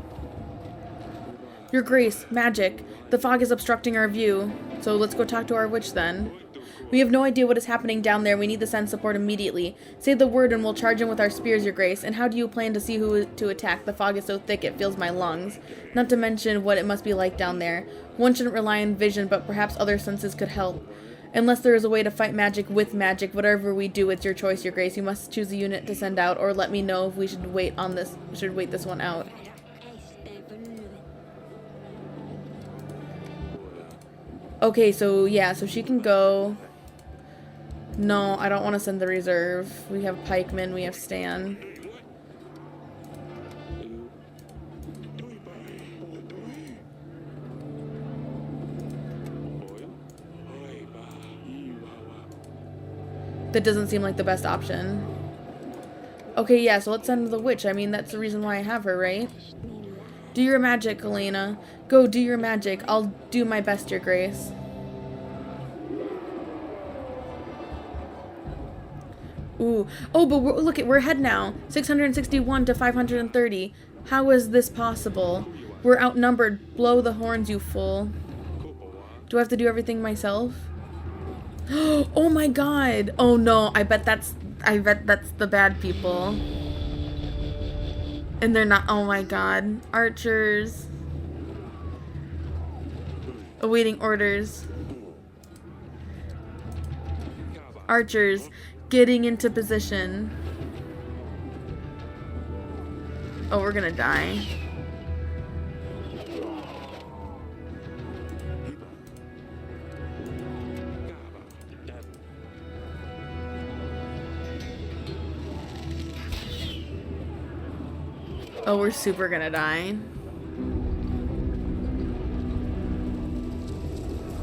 Your Grace, magic. The fog is obstructing our view. So let's go talk to our witch then. We have no idea what is happening down there. We need to send support immediately. Say the word and we'll charge in with our spears, Your Grace. And how do you plan to see who to attack? The fog is so thick it fills my lungs. Not to mention what it must be like down there. One shouldn't rely on vision, but perhaps other senses could help. Unless there is a way to fight magic with magic, whatever we do, it's your choice, Your Grace. You must choose a unit to send out, or let me know if we should wait on this. Should wait this one out. Okay, so yeah, so she can go. No, I don't want to send the reserve. We have pikemen, we have Stan. That doesn't seem like the best option. Okay, yeah, so let's send the witch. I mean, that's the reason why I have her, right? Do your magic, Elena. Go do your magic. I'll do my best, Your Grace. Ooh. Oh, but look, we're ahead now. 661 to 530. How is this possible? We're outnumbered. Blow the horns, you fool. Do I have to do everything myself? Oh my god. Oh no, I bet that's the bad people. And they're not. Oh my god. Archers. Awaiting orders. Archers. Getting into position. Oh, we're gonna die. Oh, we're super gonna die.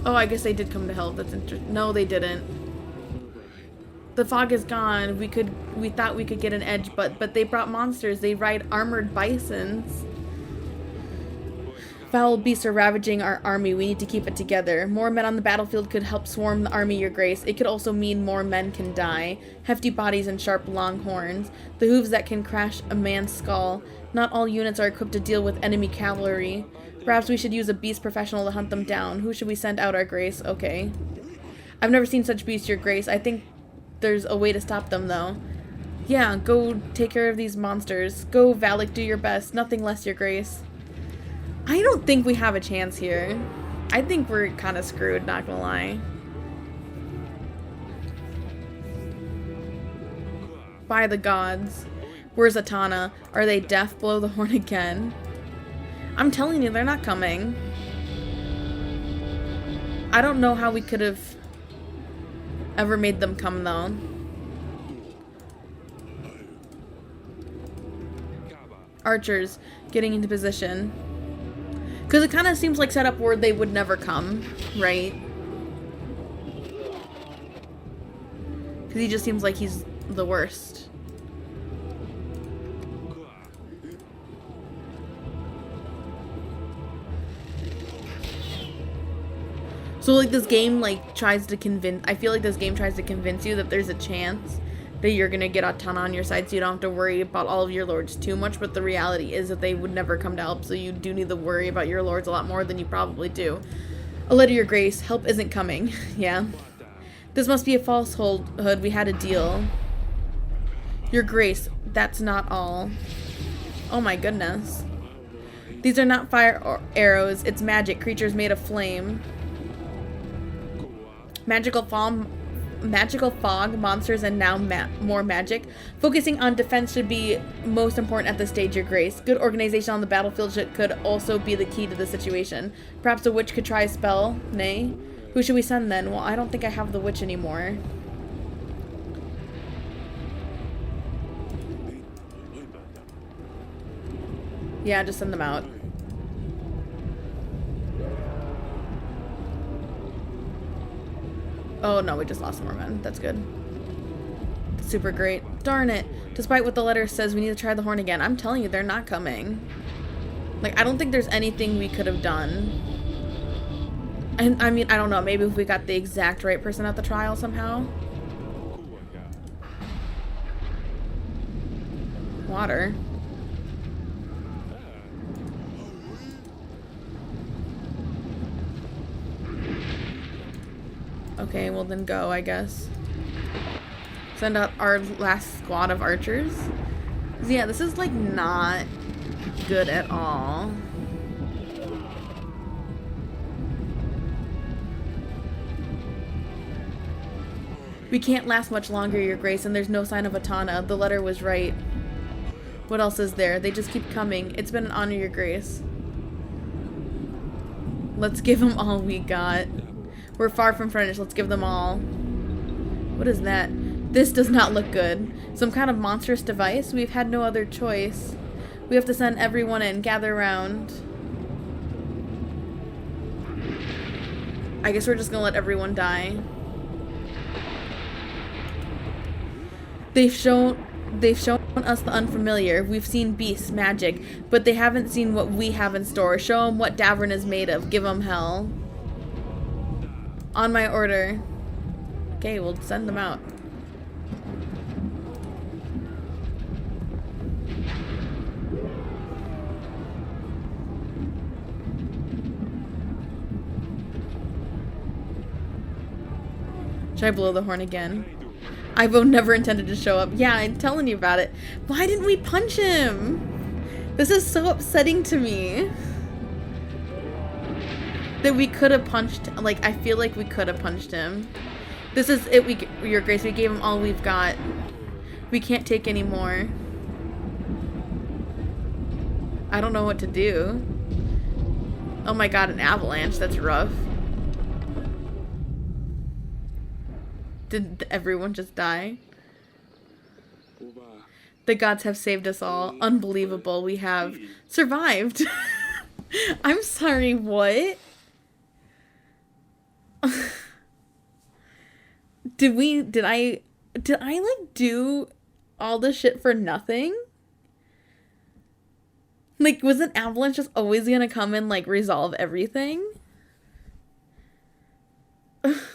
Oh, I guess they did come to help. That's interesting. No, they didn't. The fog is gone. We thought we could get an edge, but they brought monsters. They ride armored bisons. Foul beasts are ravaging our army. We need to keep it together. More men on the battlefield could help swarm the army, Your Grace. It could also mean more men can die. Hefty bodies and sharp long horns. The hooves that can crash a man's skull. Not all units are equipped to deal with enemy cavalry. Perhaps we should use a beast professional to hunt them down. Who should we send out, Our Grace? Okay. I've never seen such beasts, Your Grace. I think there's a way to stop them, though. Yeah, go take care of these monsters. Go, Valak, do your best. Nothing less, Your Grace. I don't think we have a chance here. I think we're kind of screwed, not gonna lie. By the gods. Where's Atana? Are they deaf? Blow the horn again. I'm telling you, they're not coming. I don't know how we could have ever made them come, though. Archers, getting into position. Because it kind of seems like set up where they would never come, right? Because he just seems like he's the worst. So like this game like tries to convince, I feel like this game tries to convince you that there's a chance that you're gonna get a ton on your side, so you don't have to worry about all of your lords too much, but the reality is that they would never come to help, so you do need to worry about your lords a lot more than you probably do. A letter, your grace. Help isn't coming. Yeah. This must be a falsehood. We had a deal. Your grace. That's not all. Oh my goodness. These are not fire or arrows. It's magic. Creatures made of flame. Magical fog, monsters, and now more magic. Focusing on defense should be most important at this stage, your grace. Good organization on the battlefield could also be the key to the situation. Perhaps a witch could try a spell? Nay. Who should we send then? Well, I don't think I have the witch anymore. Yeah, just send them out. Oh no, we just lost more men. That's good. Super great. Darn it. Despite what the letter says, we need to try the horn again. I'm telling you, they're not coming. Like, I don't think there's anything we could have done. And, I mean, I don't know. Maybe if we got the exact right person at the trial somehow. Water. Okay, well then go, I guess. Send out our last squad of archers. Yeah, this is like not good at all. We can't last much longer, your grace, and there's no sign of Atana. The letter was right. What else is there? They just keep coming. It's been an honor, your grace. Let's give them all we got. We're far from finished. Let's give them all. What is that? This does not look good. Some kind of monstrous device? We've had no other choice. We have to send everyone in. Gather around. I guess we're just gonna let everyone die. They've shown us the unfamiliar. We've seen beasts, magic, but they haven't seen what we have in store. Show them what Davern is made of. Give them hell. On my order. Okay, we'll send them out. Should I blow the horn again? Ivo never intended to show up. Yeah, I'm telling you about it. Why didn't we punch him? This is so upsetting to me. That we could have punched, like, I feel like we could have punched him. This is it, your grace, we gave him all we've got. We can't take any more. I don't know what to do. Oh my god, an avalanche, that's rough. Did everyone just die? The gods have saved us all. Unbelievable, we have survived. I'm sorry, what? Did I like do all this shit for nothing? Like, was an avalanche just always gonna come and like resolve everything?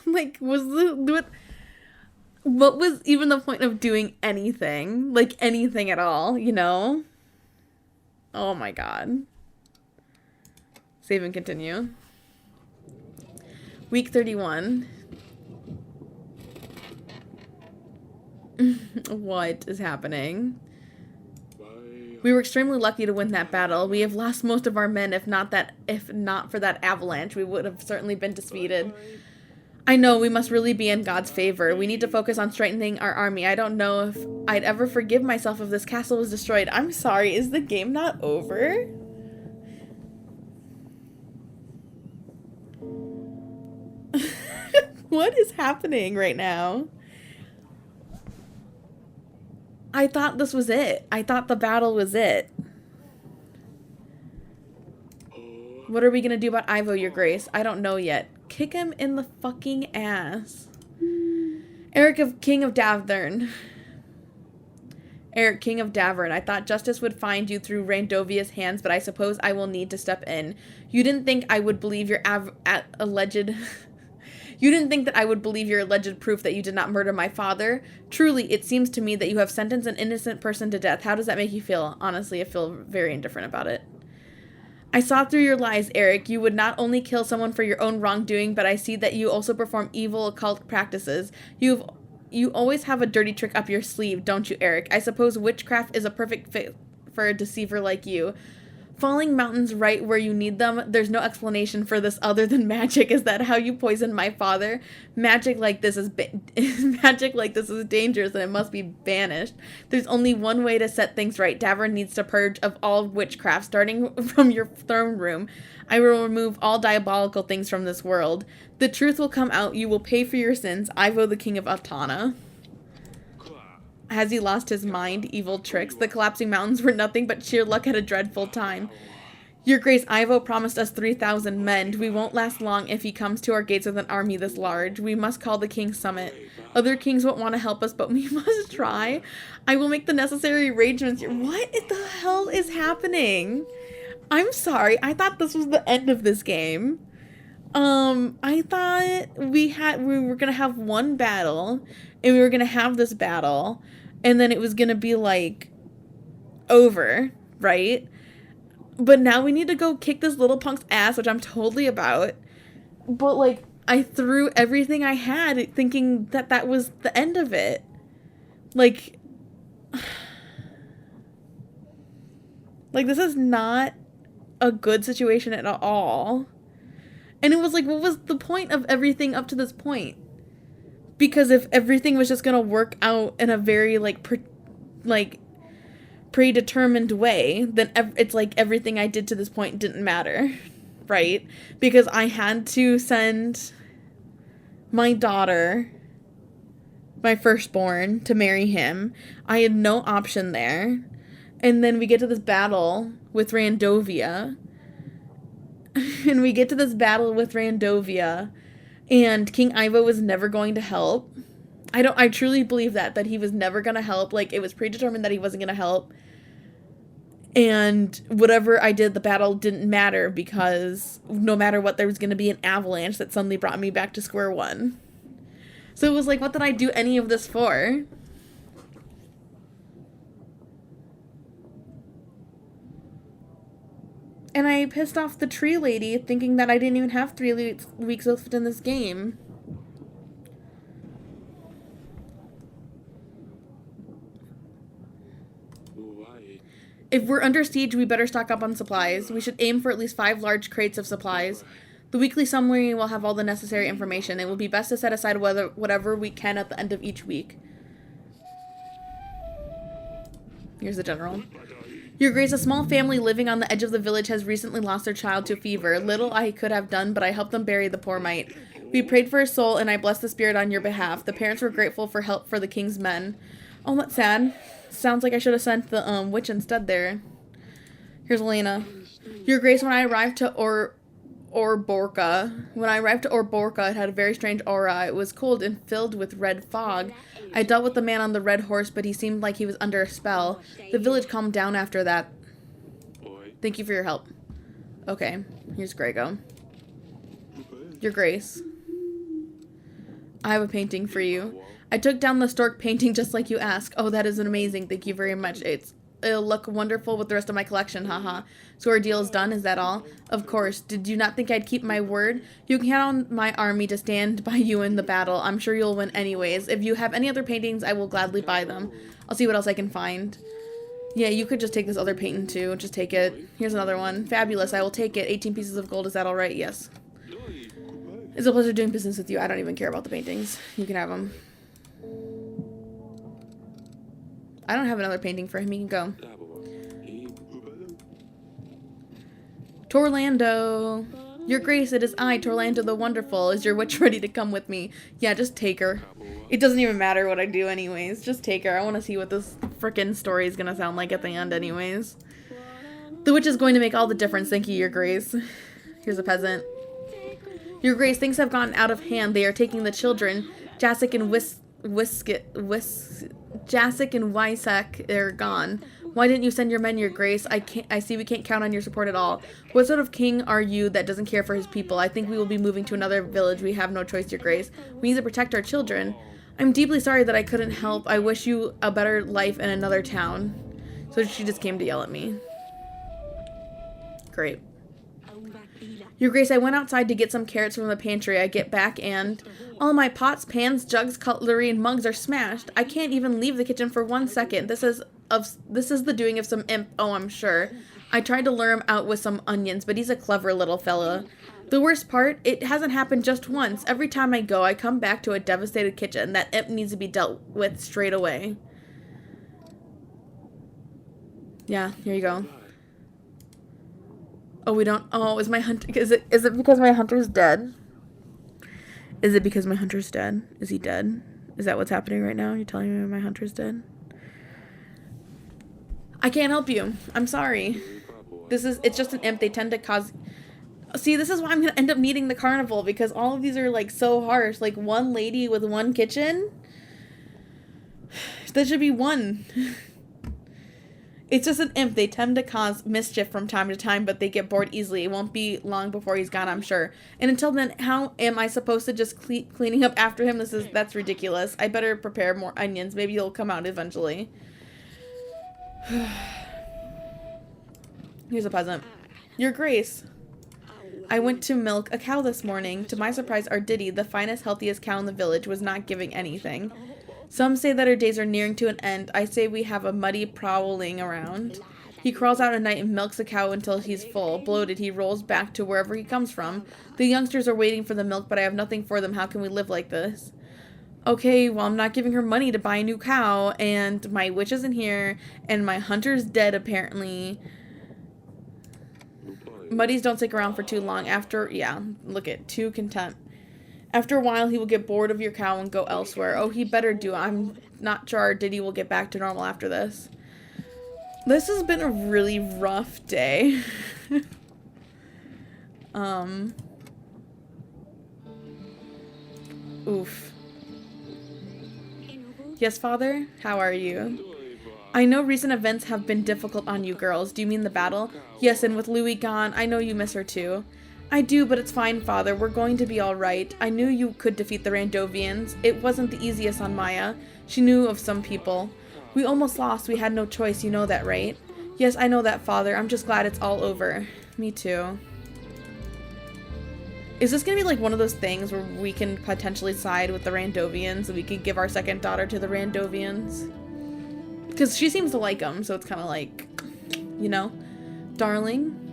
Like, what was even the point of doing anything? Like, anything at all, you know? Oh my god. Save and continue. Week 31. What is happening? We were extremely lucky to win that battle. We have lost most of our men. If not for that avalanche, we would have certainly been defeated. I know, we must really be in God's favor. We need to focus on strengthening our army. I don't know if I'd ever forgive myself if this castle was destroyed. I'm sorry, is the game not over? What is happening right now? I thought this was it. I thought the battle was it. What are we gonna do about Ivo, your grace? I don't know yet. Kick him in the fucking ass. Eric, King of Davern. Eric, King of Davern. I thought justice would find you through Randovia's hands, but I suppose I will need to step in. You didn't think I would believe your alleged... You didn't think that I would believe your alleged proof that you did not murder my father? Truly, it seems to me that you have sentenced an innocent person to death. How does that make you feel? Honestly, I feel very indifferent about it. I saw through your lies, Eric. You would not only kill someone for your own wrongdoing, but I see that you also perform evil occult practices. You always have a dirty trick up your sleeve, don't you, Eric? I suppose witchcraft is a perfect fit for a deceiver like you. Falling mountains right where you need them. There's no explanation for this other than magic. Is that how you poisoned my father? Magic like this is magic like this is dangerous and it must be banished. There's only one way to set things right. Davern needs to purge of all witchcraft, starting from your throne room. I will remove all diabolical things from this world. The truth will come out. You will pay for your sins. Ivo, the king of Altana. Has he lost his mind? Evil tricks. The collapsing mountains were nothing but sheer luck at a dreadful time. Your Grace, Ivo promised us 3,000 men. We won't last long if he comes to our gates with an army this large. We must call the King's Summit. Other kings won't want to help us, but we must try. I will make the necessary arrangements. What the hell is happening? I'm sorry. I thought this was the end of this game. I thought we were gonna have one battle, and we were gonna have this battle, and then it was gonna be like over, right? But now we need to go kick this little punk's ass, which I'm totally about. But like, I threw everything I had thinking that that was the end of it. Like this is not a good situation at all. And it was like, what was the point of everything up to this point? Because if everything was just gonna work out in a very predetermined way, then it's like everything I did to this point didn't matter, right? Because I had to send my daughter, my firstborn, to marry him. I had no option there. And then we get to this battle with Randovia. And we get to this battle with Randovia, and King Ivo was never going to help. I truly believe that he was never going to help. Like, it was predetermined that he wasn't going to help. And whatever I did, the battle didn't matter, because no matter what, there was going to be an avalanche that suddenly brought me back to square one. So it was like, what did I do any of this for? And I pissed off the tree lady, thinking that I didn't even have 3 weeks left in this game. If we're under siege, we better stock up on supplies. We should aim for at least 5 large crates of supplies. The weekly summary will have all the necessary information. It will be best to set aside whatever we can at the end of each week. Here's the general. Your Grace, a small family living on the edge of the village has recently lost their child to fever. Little I could have done, but I helped them bury the poor mite. We prayed for his soul, and I blessed the spirit on your behalf. The parents were grateful for help for the king's men. Oh, that's sad. Sounds like I should have sent the witch instead there. Here's Elena. Your Grace, when I arrived to Orborca, it had a very strange aura. It was cold and filled with red fog. I dealt with the man on the red horse, but he seemed like he was under a spell. The village calmed down after that. Thank you for your help. Okay, here's Grego. Your Grace, I have a painting for you. I took down the stork painting just like you asked. Oh, that is amazing. Thank you very much. It'll look wonderful with the rest of my collection, haha. So our deal is done, is that all? Of course. Did you not think I'd keep my word? You can count on my army to stand by you in the battle. I'm sure you'll win anyways. If you have any other paintings, I will gladly buy them. I'll see what else I can find. Yeah, you could just take this other painting too. Just take it. Here's another one. Fabulous. I will take it. 18 pieces of gold. Is that alright? Yes. It's a pleasure doing business with you. I don't even care about the paintings. You can have them. I don't have another painting for him. He can go. Torlando. Your Grace, it is I, Torlando the Wonderful. Is your witch ready to come with me? Yeah, just take her. It doesn't even matter what I do anyways. Just take her. I want to see what this frickin' story is going to sound like at the end anyways. The witch is going to make all the difference. Thank you, Your Grace. Here's a peasant. Your Grace, things have gotten out of hand. They are taking the children. Jacek and Jacek and Wysek, they're gone. Why didn't you send your men, your grace? I see we can't count on your support at all. What sort of king are you that doesn't care for his people? I think we will be moving to another village. We have no choice, your grace. We need to protect our children. I'm deeply sorry that I couldn't help. I wish you a better life in another town. So she just came to yell at me. Great. Your grace, I went outside to get some carrots from the pantry. I get back and all my pots, pans, jugs, cutlery, and mugs are smashed. I can't even leave the kitchen for 1 second. This is the doing of some imp. Oh, I'm sure. I tried to lure him out with some onions, but he's a clever little fella. The worst part, it hasn't happened just once. Every time I go, I come back to a devastated kitchen. That imp needs to be dealt with straight away. Yeah, here you go. Oh, we don't. Oh, is it because my hunter's dead? Is it because my hunter's dead? Is he dead? Is that what's happening right now? You're telling me my hunter's dead? I can't help you. I'm sorry. It's just an imp. They tend to cause. See, this is why I'm gonna end up needing the carnival, because all of these are like so harsh. Like one lady with one kitchen. That should be one. It's just an imp. They tend to cause mischief from time to time, but they get bored easily. It won't be long before he's gone, I'm sure. And until then, how am I supposed to just cleaning up after him? That's ridiculous. I better prepare more onions. Maybe he'll come out eventually. Here's a present. Your grace. I went to milk a cow this morning. To my surprise, our Diddy, the finest, healthiest cow in the village, was not giving anything. Some say that our days are nearing to an end. I say we have a muddy prowling around. He crawls out at night and milks the cow until he's full. Bloated, he rolls back to wherever he comes from. The youngsters are waiting for the milk, but I have nothing for them. How can we live like this? Okay, well, I'm not giving her money to buy a new cow, and my witch isn't here, and my hunter's dead, apparently. Muddies don't stick around for too long. Look at too content. After a while, he will get bored of your cow and go elsewhere. Oh, he better do. I'm not sure our Diddy will get back to normal after this. This has been a really rough day. Oof. Yes, Father? How are you? I know recent events have been difficult on you girls. Do you mean the battle? Yes, and with Louie gone, I know you miss her too. I do, but it's fine, Father. We're going to be all right. I knew you could defeat the Randovians. It wasn't the easiest on Maya. She knew of some people. We almost lost. We had no choice. You know that, right? Yes, I know that, Father. I'm just glad it's all over. Me too. Is this going to be like one of those things where we can potentially side with the Randovians and we could give our second daughter to the Randovians? Because she seems to like them, so it's kind of like, you know, darling.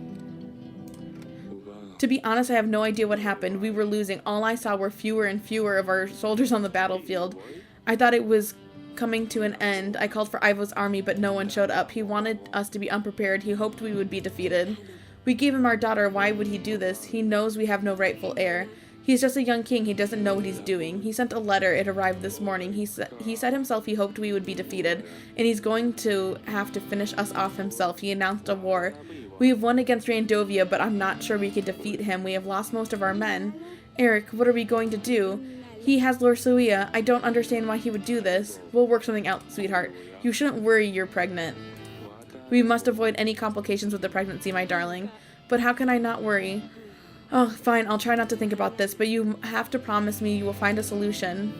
To be honest, I have no idea what happened. We were losing. All I saw were fewer and fewer of our soldiers on the battlefield. I thought it was coming to an end. I called for Ivo's army, but no one showed up. He wanted us to be unprepared. He hoped we would be defeated. We gave him our daughter. Why would he do this? He knows we have no rightful heir. He's just a young king. He doesn't know what he's doing. He sent a letter. It arrived this morning. He said himself he hoped we would be defeated, and he's going to have to finish us off himself. He announced a war. We have won against Randovia, but I'm not sure we can defeat him. We have lost most of our men. Eric, what are we going to do? He has Lorsuia. I don't understand why he would do this. We'll work something out, sweetheart. You shouldn't worry you're pregnant. We must avoid any complications with the pregnancy, my darling. But how can I not worry? Oh, fine, I'll try not to think about this, but you have to promise me you will find a solution.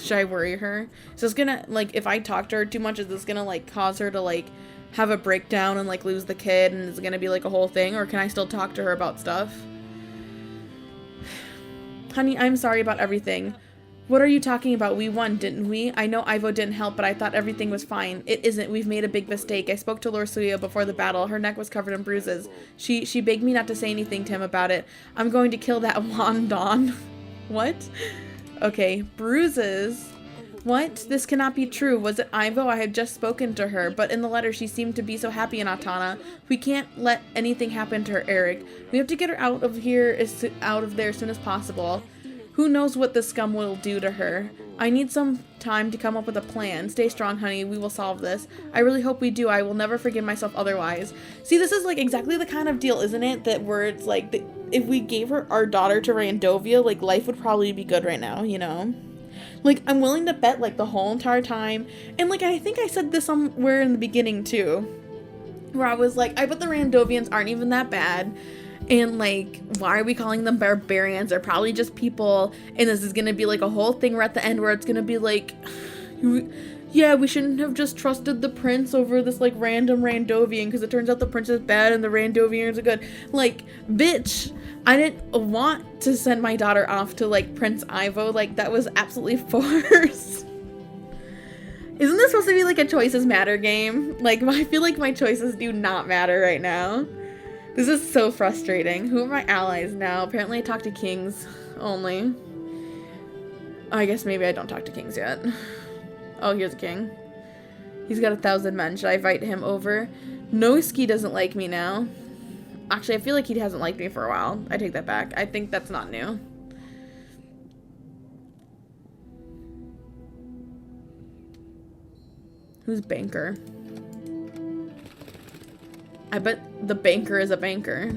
Should I worry her? Is this gonna, like, if I talk to her too much, is this gonna, like, cause her to, like, have a breakdown and, like, lose the kid, and is it gonna be, like, a whole thing, or can I still talk to her about stuff? Honey, I'm sorry about everything. What are you talking about? We won, didn't we? I know Ivo didn't help, but I thought everything was fine. It isn't. We've made a big mistake. I spoke to Lorsuia before the battle. Her neck was covered in bruises. She begged me not to say anything to him about it. I'm going to kill that Wandon. What? Okay, bruises. What? This cannot be true. Was it Ivo? I had just spoken to her, but in the letter she seemed to be so happy in Atana. We can't let anything happen to her, Eric. We have to get her out of there as soon as possible. Who knows what the scum will do to her? I need some time to come up with a plan. Stay strong, honey. We will solve this. I really hope we do. I will never forgive myself otherwise. See, this is like exactly the kind of deal, isn't it? That where it's like, if we gave our daughter to Randovia, like life would probably be good right now, you know? Like, I'm willing to bet, like, the whole entire time. And, like, I think I said this somewhere in the beginning, too. Where I was like, I bet the Randovians aren't even that bad. And, like, why are we calling them barbarians? They're probably just people. And this is gonna be, like, a whole thing where at the end where it's gonna be, like, yeah, we shouldn't have just trusted the prince over this, like, random Randovian. Because it turns out the prince is bad and the Randovians are good. Like, bitch, I didn't want to send my daughter off to, like, Prince Ivo. Like, that was absolutely forced. Isn't this supposed to be, like, a choices matter game? Like, I feel like my choices do not matter right now. This is so frustrating. Who are my allies now? Apparently I talk to kings only. I guess maybe I don't talk to kings yet. Oh, here's a king. He's got 1,000 men. Should I invite him over? Noisky doesn't like me now. Actually, I feel like he hasn't liked me for a while. I take that back. I think that's not new. Who's banker? I bet the banker is a banker.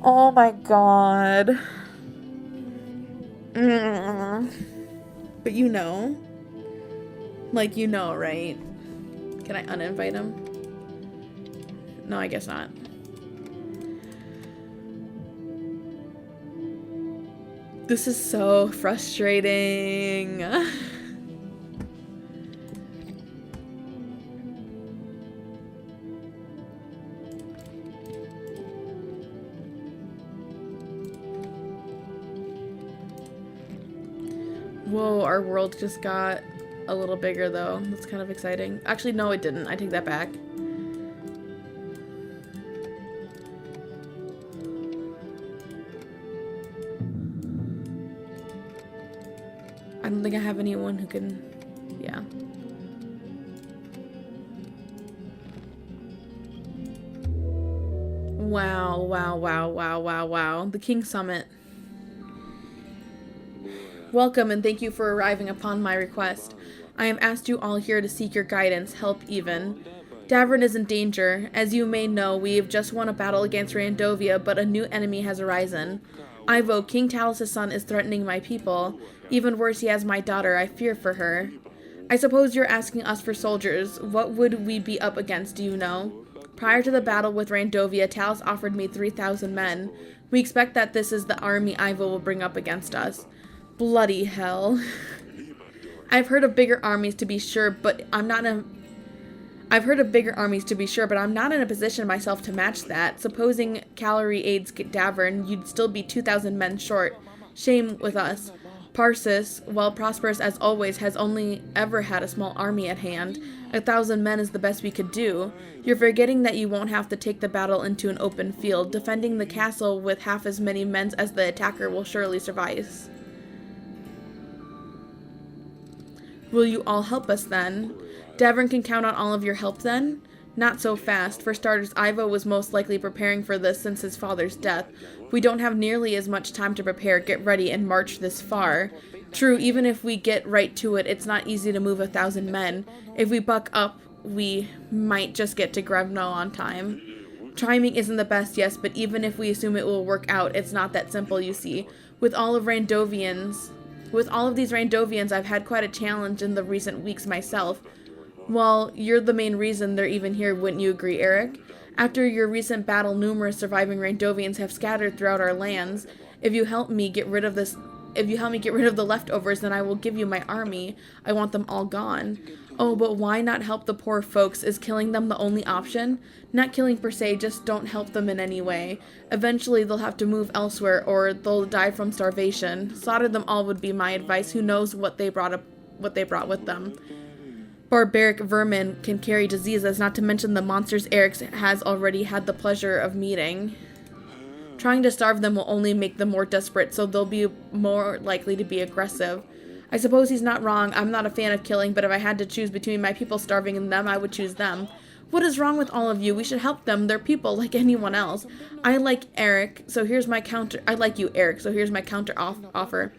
Oh my god. But you know. Like, you know, right? Can I uninvite him? No, I guess not. This is so frustrating. Whoa, our world just got a little bigger though. That's kind of exciting. Actually, no, it didn't. I take that back. I don't think I have anyone who can... Yeah. Wow, wow, wow, wow, wow, wow. The King Summit. Welcome and thank you for arriving upon my request. I have asked you all here to seek your guidance, help even. Davern is in danger. As you may know, we have just won a battle against Randovia, but a new enemy has arisen. Ivo, King Talys' son, is threatening my people. Even worse, he has my daughter. I fear for her. I suppose you're asking us for soldiers. What would we be up against, do you know? Prior to the battle with Randovia, Talys offered me 3,000 men. We expect that this is the army Ivo will bring up against us. Bloody hell. I've heard of bigger armies to be sure, but I'm not in a position myself to match that. Supposing cavalry aids Davern, you'd still be 2,000 men short. Shame with us. Parsis, while prosperous as always, has only ever had a small army at hand. 1,000 men is the best we could do. You're forgetting that you won't have to take the battle into an open field. Defending the castle with half as many men as the attacker will surely suffice. Will you all help us then? Davern can count on all of your help then? Not so fast. For starters, Ivo was most likely preparing for this since his father's death. We don't have nearly as much time to prepare, get ready, and march this far. True, even if we get right to it, it's not easy to move 1,000 men. If we buck up, we might just get to Grevno on time. Timing isn't the best, yes, but even if we assume it will work out, it's not that simple, you see. With all of these Randovians, I've had quite a challenge in the recent weeks myself. Well, you're the main reason they're even here, wouldn't you agree, Eric? After your recent battle, numerous surviving Randovians have scattered throughout our lands. If you help me get rid of the leftovers, then I will give you my army. I want them all gone. Oh, but why not help the poor folks? Is killing them the only option? Not killing per se, just don't help them in any way. Eventually they'll have to move elsewhere or they'll die from starvation. Slaughter them all would be my advice. Who knows what they brought with them. Barbaric vermin can carry diseases, not to mention the monsters Eric has already had the pleasure of meeting. Trying to starve them will only make them more desperate, so they'll be more likely to be aggressive. I suppose he's not wrong. I'm not a fan of killing, but if I had to choose between my people starving and them, I would choose them. What is wrong with all of you? We should help them. They're people like anyone else. I like Eric, so here's my counter. I like you, Eric, so here's my counter offer.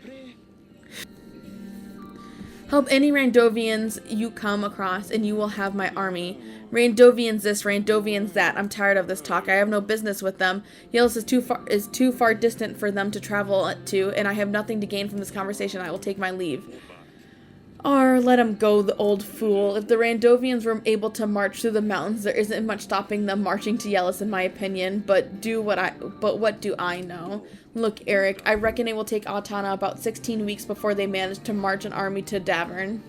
Help any Randovians you come across, and you will have my army. Randovians this, Randovians that. I'm tired of this talk. I have no business with them. Yellis is too far distant for them to travel to, and I have nothing to gain from this conversation. I will take my leave. Or let him go, the old fool. If the Randovians were able to march through the mountains, there isn't much stopping them marching to Yellis, in my opinion. But what do I know? Look, Eric, I reckon it will take Altana about 16 weeks before they manage to march an army to Davern.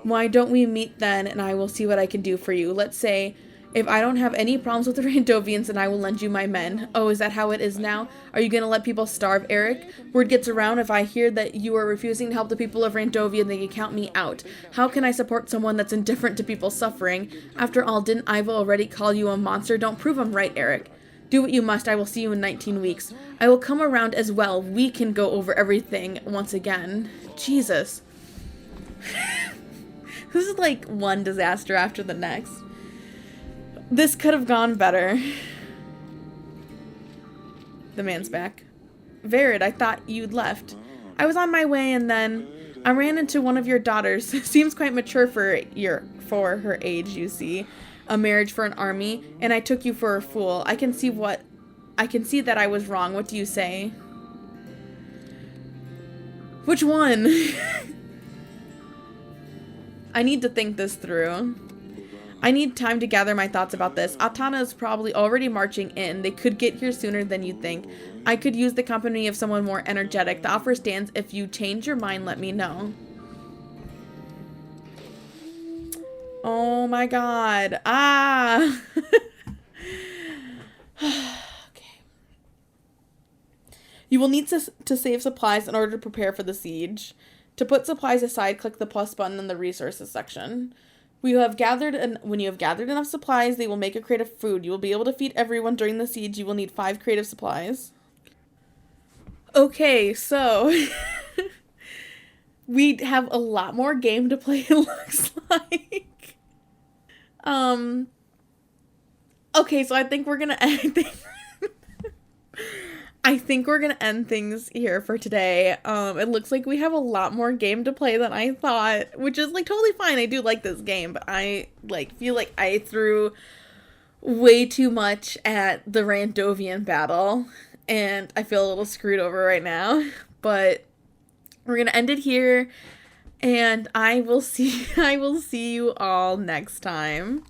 Why don't we meet then, and I will see what I can do for you. Let's say, if I don't have any problems with the Randovians, then I will lend you my men. Oh, is that how it is now? Are you going to let people starve, Eric? Word gets around, if I hear that you are refusing to help the people of Randovia, they can count me out. How can I support someone that's indifferent to people suffering? After all, didn't Iva already call you a monster? Don't prove I'm right, Eric. Do what you must. I will see you in 19 weeks. I will come around as well. We can go over everything once again. Jesus. This is like one disaster after the next. This could have gone better. The man's back. Verid, I thought you'd left. I was on my way and then I ran into one of your daughters. Seems quite mature for her age, you see. A marriage for an army, and I took you for a fool. I can see that I was wrong. What do you say? Which one? I need to think this through. I need time to gather my thoughts about this. Atana is probably already marching in. They could get here sooner than you think. I could use the company of someone more energetic. The offer stands. If you change your mind, let me know. Oh my god. Ah! Okay. You will need to save supplies in order to prepare for the siege. To put supplies aside, click the plus button in the resources section. When you have gathered enough supplies, they will make a crate of food. You will be able to feed everyone during the siege. You will need 5 crate of supplies. Okay, so we have a lot more game to play, it looks like. Okay, so I think we're gonna end I think we're gonna end things here for today. It looks like we have a lot more game to play than I thought, which is like totally fine. I do like this game, but I feel like I threw way too much at the Randovian battle, and I feel a little screwed over right now. But we're gonna end it here, and I will see you all next time.